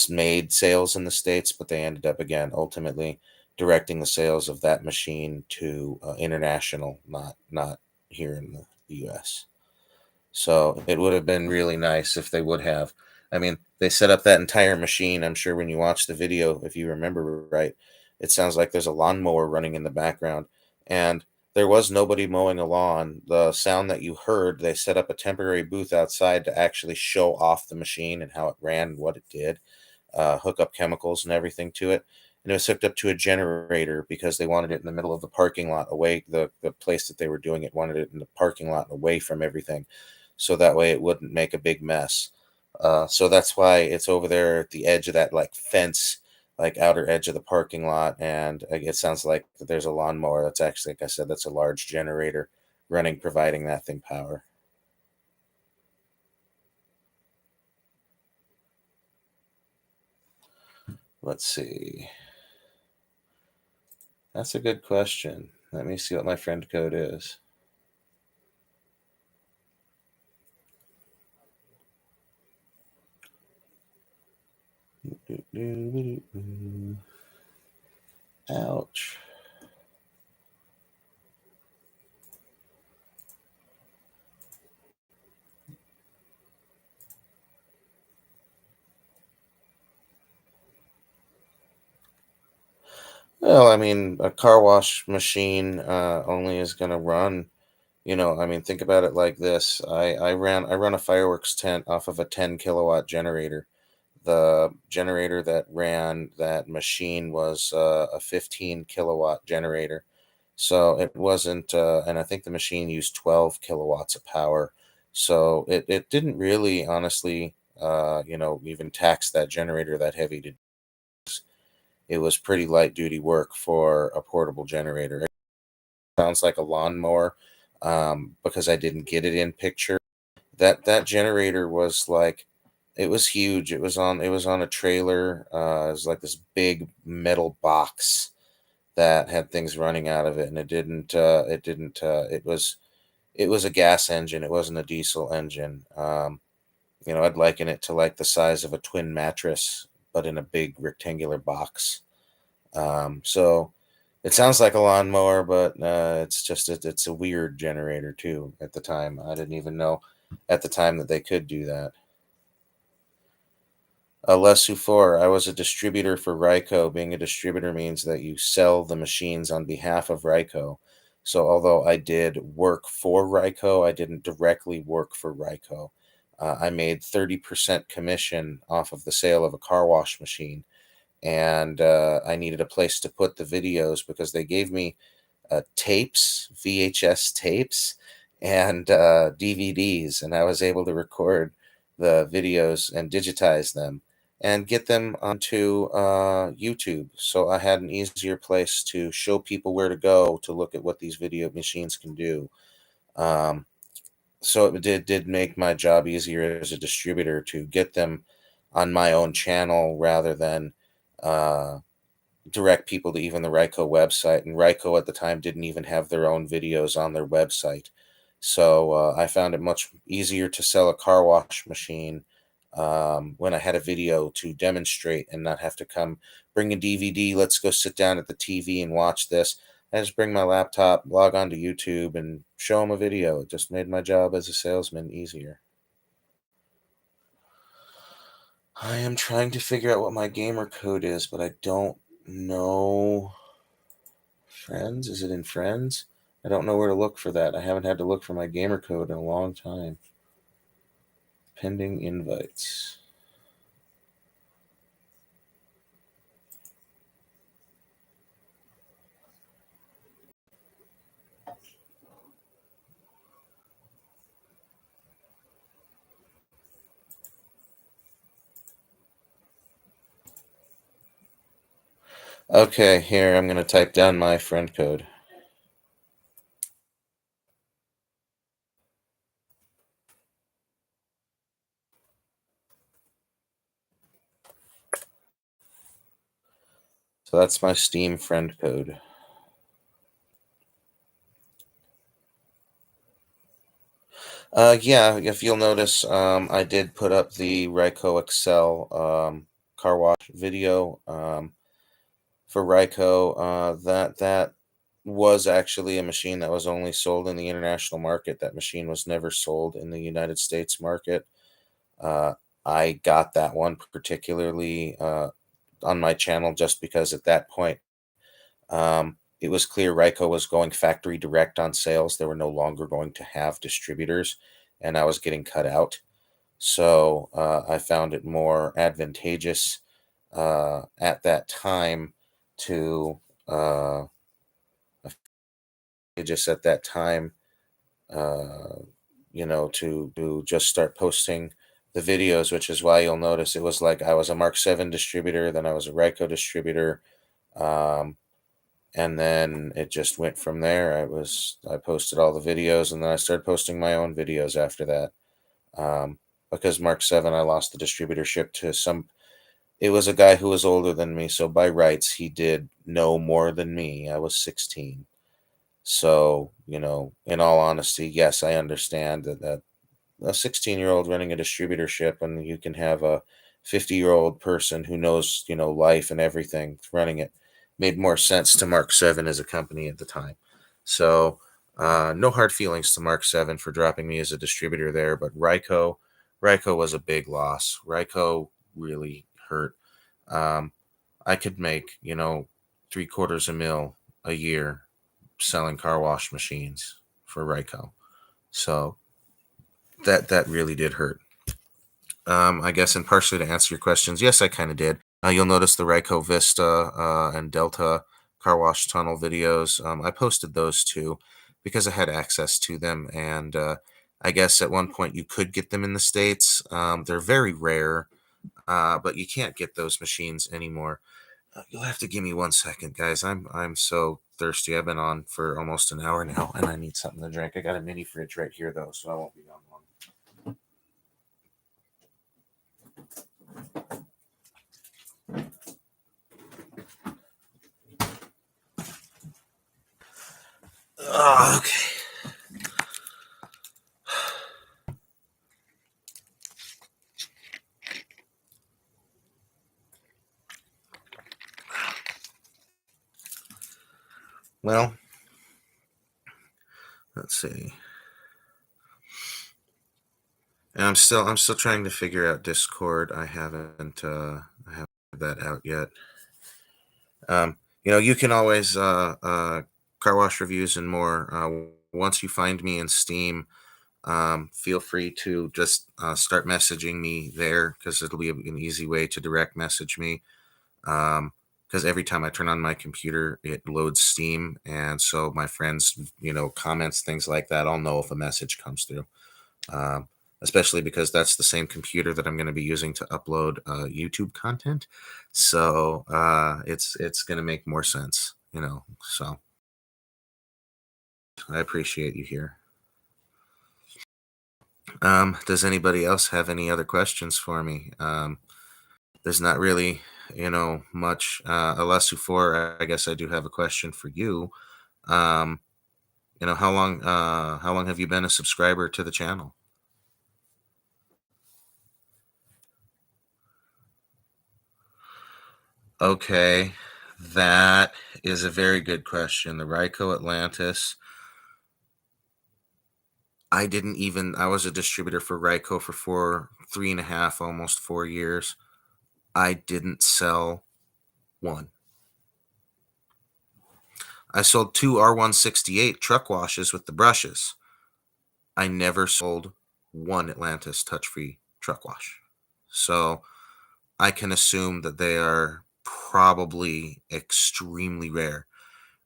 Speaker 1: made sales in the States, but they ended up again ultimately directing the sales of that machine to international, not here in the US. So it would have been really nice if they would have. I mean, they set up that entire machine. I'm sure when you watch the video, if you remember right, it sounds like there's a lawnmower running in the background. And there was nobody mowing a lawn. The sound that you heard, they set up a temporary booth outside to actually show off the machine and how it ran and what it did, hook up chemicals and everything to it. And it was hooked up to a generator because they wanted it in the middle of the parking lot, away the place that they were doing it wanted it in the parking lot away from everything, so that way it wouldn't make a big mess. So that's why it's over there at the edge of that like fence, like outer edge of the parking lot. And it sounds like there's a lawnmower. That's actually, like I said, that's a large generator running, providing that thing power. Let's see. That's a good question. Let me see what my friend code is. Ouch. Well, I mean, a car wash machine only is going to run. I mean, think about it like this. I run a fireworks tent off of a 10 kilowatt generator. The generator that ran that machine was a 15 kilowatt generator. So it wasn't, and I think the machine used 12 kilowatts of power. So it didn't really, honestly, even tax that generator that heavy. It was pretty light duty work for a portable generator. It sounds like a lawnmower, because I didn't get it in picture. That generator was like, it was huge. It was on a trailer. It was like this big metal box that had things running out of it, and it was a gas engine. It wasn't a diesel engine. I'd liken it to like the size of a twin mattress, but in a big rectangular box. So it sounds like a lawnmower, but it's a weird generator too. At the time, I didn't even know at the time that they could do that. Les Sufor, I was a distributor for Ryco. Being a distributor means that you sell the machines on behalf of Ryco. So although I did work for Ryco, I didn't directly work for Ryco. I made 30% commission off of the sale of a car wash machine, and I needed a place to put the videos because they gave me tapes, VHS tapes, and DVDs, and I was able to record the videos and digitize them and get them onto YouTube. So I had an easier place to show people where to go to look at what these video machines can do. Um, so it did make my job easier as a distributor to get them on my own channel rather than uh, direct people to even the Ryco website. And Ryco at the time didn't even have their own videos on their website. So I found it much easier to sell a car wash machine when I had a video to demonstrate and not have to come bring a DVD. Let's go sit down at the TV and watch this. I just bring my laptop, log on to YouTube, and show them a video. It just made my job as a salesman easier. I am trying to figure out what my gamer code is, but I don't know. Friends? Is it in Friends? I don't know where to look for that. I haven't had to look for my gamer code in a long time. Pending invites. Okay, here I'm going to type down my friend code. So that's my Steam friend code. Yeah, if you'll notice, I did put up the Ryko Excel car wash video for Ryko. That was actually a machine that was only sold in the international market. That machine was never sold in the United States market. Uh, I got that one particularly on my channel just because at that point it was clear Ryko was going factory direct on sales. They were no longer going to have distributors, and I was getting cut out. So I found it more advantageous at that time to uh, just at that time, uh, to just start posting the videos, which is why you'll notice it was like I was a Mark 7 distributor, then I was a Ryko distributor. Um, and then it just went from there. I posted all the videos, and then I started posting my own videos after that. Because Mark 7, I lost the distributorship to some. It was a guy who was older than me, so by rights he did know more than me. I was 16. So, in all honesty, yes, I understand that a 16-year-old running a distributorship, and you can have a 50-year-old person who knows, life and everything running it, made more sense to Mark 7 as a company at the time. So, no hard feelings to Mark 7 for dropping me as a distributor there, but Ryko was a big loss. Ryko really hurt. Um, I could make, 3/4 a mil a year selling car wash machines for Ryko. So that really did hurt. I guess, and partially to answer your questions, yes, I kind of did. You'll notice the Ryko Vista and Delta car wash tunnel videos. I posted those too because I had access to them, and I guess at one point you could get them in the States. They're very rare, but you can't get those machines anymore. You'll have to give me 1 second, guys. I'm so thirsty. I've been on for almost an hour now, and I need something to drink. I got a mini fridge right here, though, so I won't be on long. Okay. Well, let's see. And I'm still trying to figure out Discord. I haven't that out yet. You can always car wash reviews and more. Once you find me in Steam, feel free to just start messaging me there because it'll be an easy way to direct message me. Because every time I turn on my computer, it loads Steam, and so my friends, comments, things like that, I'll know if a message comes through. Um, Especially because that's the same computer that I'm going to be using to upload YouTube content. So it's going to make more sense, So I appreciate you here. Does anybody else have any other questions for me? There's not really, much. Alessio, I guess I do have a question for you. Um, how long have you been a subscriber to the channel? Okay, that is a very good question. The Ryko Atlantis. I was a distributor for Ryko for 3.5, almost 4 years. I didn't sell one. I sold two R168 truck washes with the brushes. I never sold one Atlantis touch-free truck wash. So I can assume that they are probably extremely rare.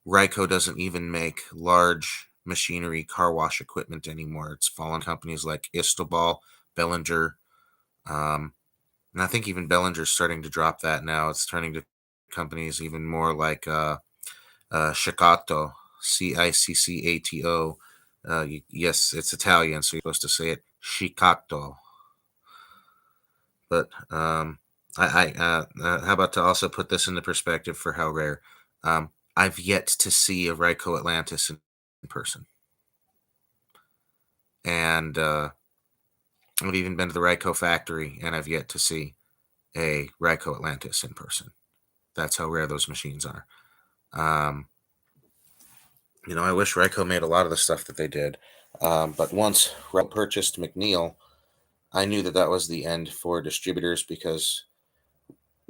Speaker 1: Ryko doesn't even make large machinery car wash equipment anymore. It's fallen companies like Istobal, Bellinger, and I think even Bellinger's starting to drop that now. It's turning to companies even more like Shikato, Ciccato. Yes, it's Italian, so you're supposed to say it Shikato. But how about to also put this into perspective for how rare? I've yet to see a Ryko Atlantis in person. And I've even been to the Ryco factory, and I've yet to see a Ryco Atlantis in person. That's how rare those machines are. I wish Ryco made a lot of the stuff that they did. But once Ryco purchased McNeil, I knew that that was the end for distributors, because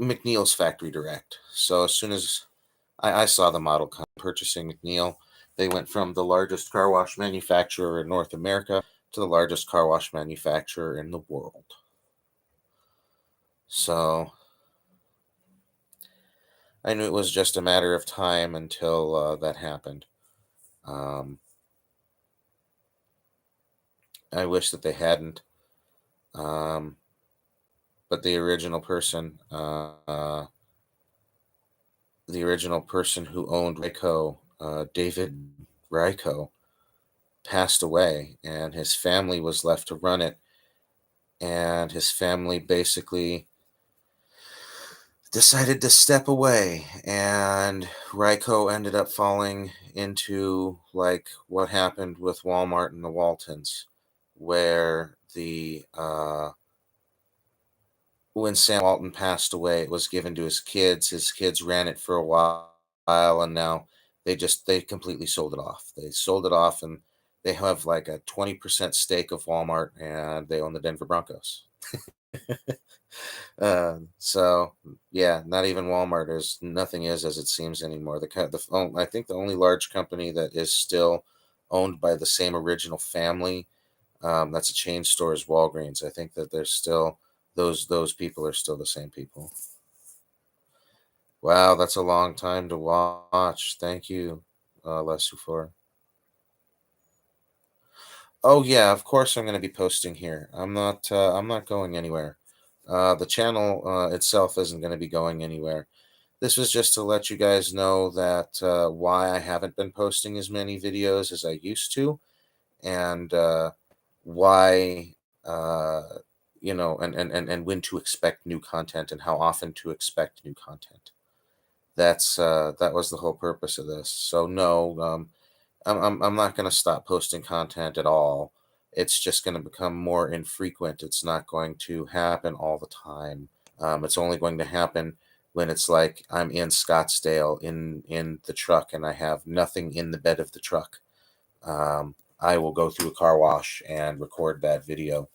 Speaker 1: McNeil's factory direct. So as soon as I saw the model purchasing McNeil, they went from the largest car wash manufacturer in North America to the largest car wash manufacturer in the world. So I knew it was just a matter of time until that happened. Um, I wish that they hadn't. Um, but the original person who owned Ryco, David Ryco, passed away, and his family was left to run it. And his family basically decided to step away, and Ryco ended up falling into like what happened with Walmart and the Waltons, where the when Sam Walton passed away, it was given to his kids. His kids ran it for a while, and now they completely sold it off. They sold it off, and they have like a 20% stake of Walmart, and they own the Denver Broncos. So yeah, not even Walmart is nothing is as it seems anymore. I think the only large company that is still owned by the same original family, that's a chain store, is Walgreens. I think that there's still those people are still the same people. Wow, that's a long time to watch. Thank you, Les Sufor. Oh yeah, of course I'm going to be posting here. I'm not going anywhere. The channel itself isn't going to be going anywhere. This was just to let you guys know that why I haven't been posting as many videos as I used to, and why uh, and when to expect new content and how often to expect new content. That was the whole purpose of this. So no, I'm not going to stop posting content at all. It's just going to become more infrequent. It's not going to happen all the time. It's only going to happen when it's like I'm in Scottsdale in the truck and I have nothing in the bed of the truck. I will go through a car wash and record that video.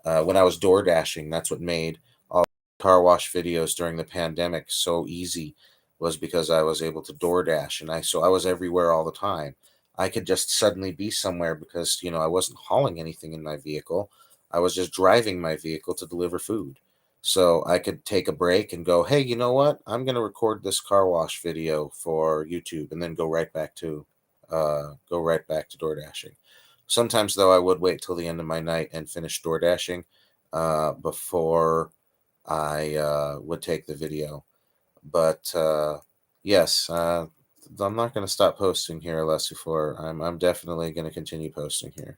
Speaker 1: When I was door dashing, that's what made all car wash videos during the pandemic so easy, was because I was able to door dash, and I was everywhere all the time. I could just suddenly be somewhere because I wasn't hauling anything in my vehicle. I was just driving my vehicle to deliver food. So I could take a break and go, hey, you know what? I'm going to record this car wash video for YouTube, and then go right back to door dashing. Sometimes, though, I would wait till the end of my night and finish door dashing before I would take the video. But yes, I'm not going to stop posting here, Lesifor. I'm definitely going to continue posting here.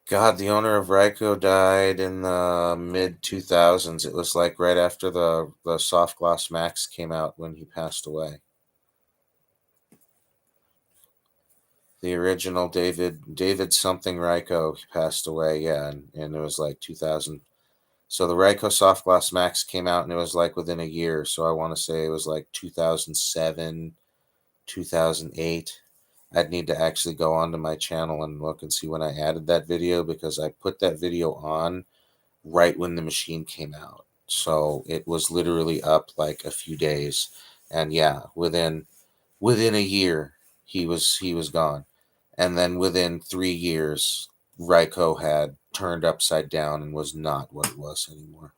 Speaker 1: God, the owner of Ryco died in the mid 2000s. It was like right after the Soft Gloss Max came out when he passed away. The original David something Ryco passed away, yeah, and it was like 2000. So the Ryco Soft Gloss Max came out, and it was like within a year. So I want to say it was like 2007, 2008. I'd need to actually go onto my channel and look and see when I added that video, because I put that video on right when the machine came out. So it was literally up like a few days. And yeah, within a year he was gone. And then within 3 years, Ryco had turned upside down and was not what it was anymore.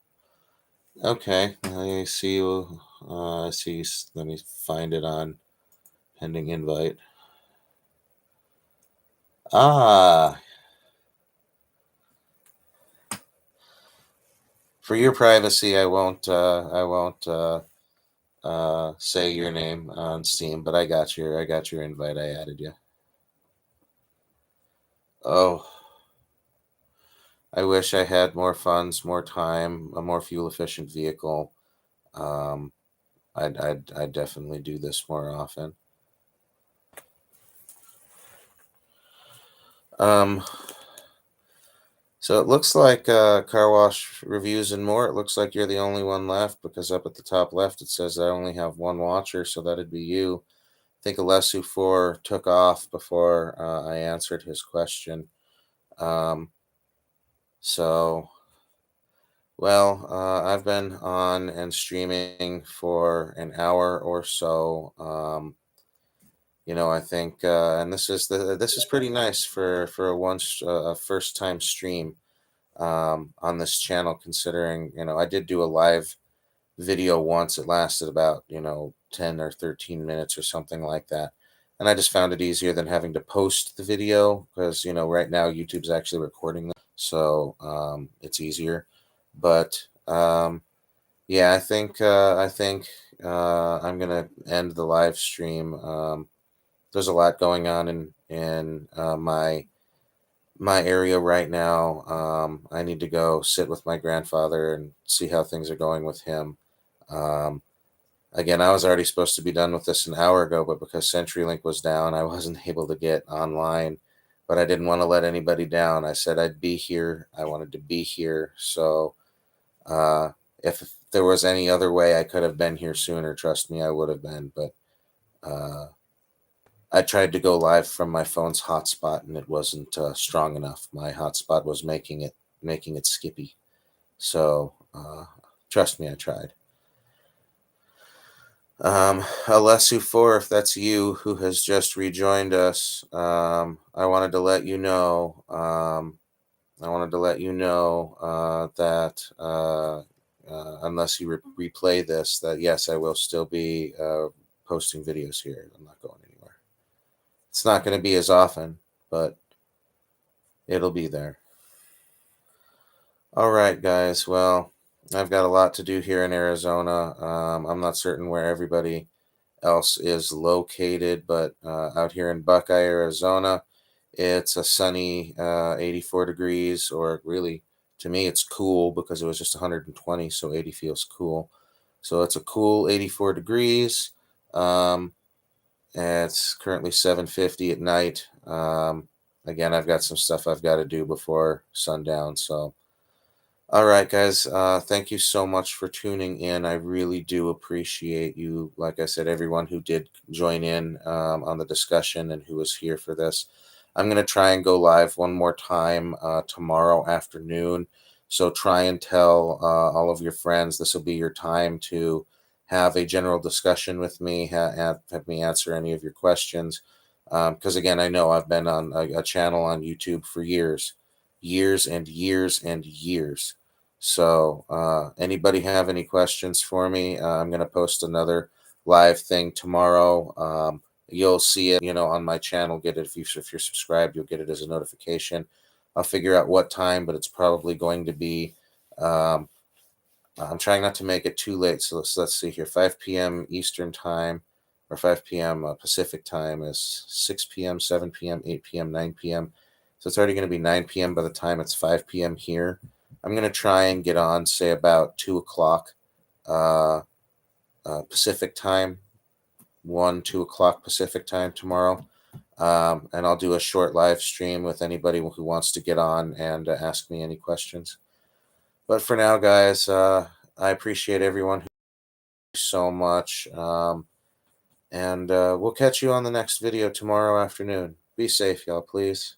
Speaker 1: Okay, I see you. I see. Let me find it on pending invite. Ah, for your privacy, I won't. I won't say your name on Steam, but I got your. I got your invite. I added you. Oh, I wish I had more funds, more time, a more fuel efficient vehicle. Um, I'd definitely do this more often. Um, so it looks like car wash reviews and more. It looks like you're the only one left because up at the top left it says I only have one watcher, so that'd be you. I think Alessu 4 took off before I answered his question. Um, so, well, I've been on and streaming for an hour or so. I think, and this is pretty nice for a first time stream on this channel. Considering I did do a live video once. It lasted about 10 or 13 minutes or something like that, and I just found it easier than having to post the video because right now YouTube's actually recording them, so it's easier. But yeah, I think I'm gonna end the live stream. There's a lot going on in my area right now. I need to go sit with my grandfather and see how things are going with him. Um, Again, I was already supposed to be done with this an hour ago, but because CenturyLink was down, I wasn't able to get online. But I didn't want to let anybody down. I said I'd be here. I wanted to be here. So uh, if there was any other way I could have been here sooner, trust me, I would have been. But uh, I tried to go live from my phone's hotspot, and it wasn't strong enough. My hotspot was making it skippy. So trust me, I tried. Alessu 4, if that's you who has just rejoined us, I wanted to let you know. That unless you replay this, that yes, I will still be posting videos here. I'm not going anywhere. It's not going to be as often, but it'll be there. All right, guys. Well, I've got a lot to do here in Arizona. I'm not certain where everybody else is located, but out here in Buckeye, Arizona, it's a sunny 84 degrees, or really, to me, it's cool because it was just 120, so 80 feels cool. So it's a cool 84 degrees. Um, and it's currently 7:50 at night. Again, I've got some stuff I've got to do before sundown, so all right, guys. Thank you so much for tuning in. I really do appreciate you. Like I said, everyone who did join in on the discussion and who was here for this. I'm going to try and go live one more time tomorrow afternoon. So try and tell all of your friends this will be your time to have a general discussion with me, have me answer any of your questions. Because again, I know I've been on a channel on YouTube for years and years and years. So, anybody have any questions for me? I'm going to post another live thing tomorrow. You'll see it, on my channel. Get it if you're subscribed, you'll get it as a notification. I'll figure out what time, but it's probably going to be. Um, I'm trying not to make it too late, so let's see here. 5 p.m. Eastern time, or 5 p.m. Pacific time is 6 p.m., 7 p.m., 8 p.m., 9 p.m. So it's already going to be 9 p.m. by the time it's 5 p.m. here. I'm going to try and get on, say, about 2 o'clock uh, Pacific time, 2 o'clock Pacific time tomorrow. And I'll do a short live stream with anybody who wants to get on and ask me any questions. But for now, guys, I appreciate everyone who so much. And we'll catch you on the next video tomorrow afternoon. Be safe, y'all, please.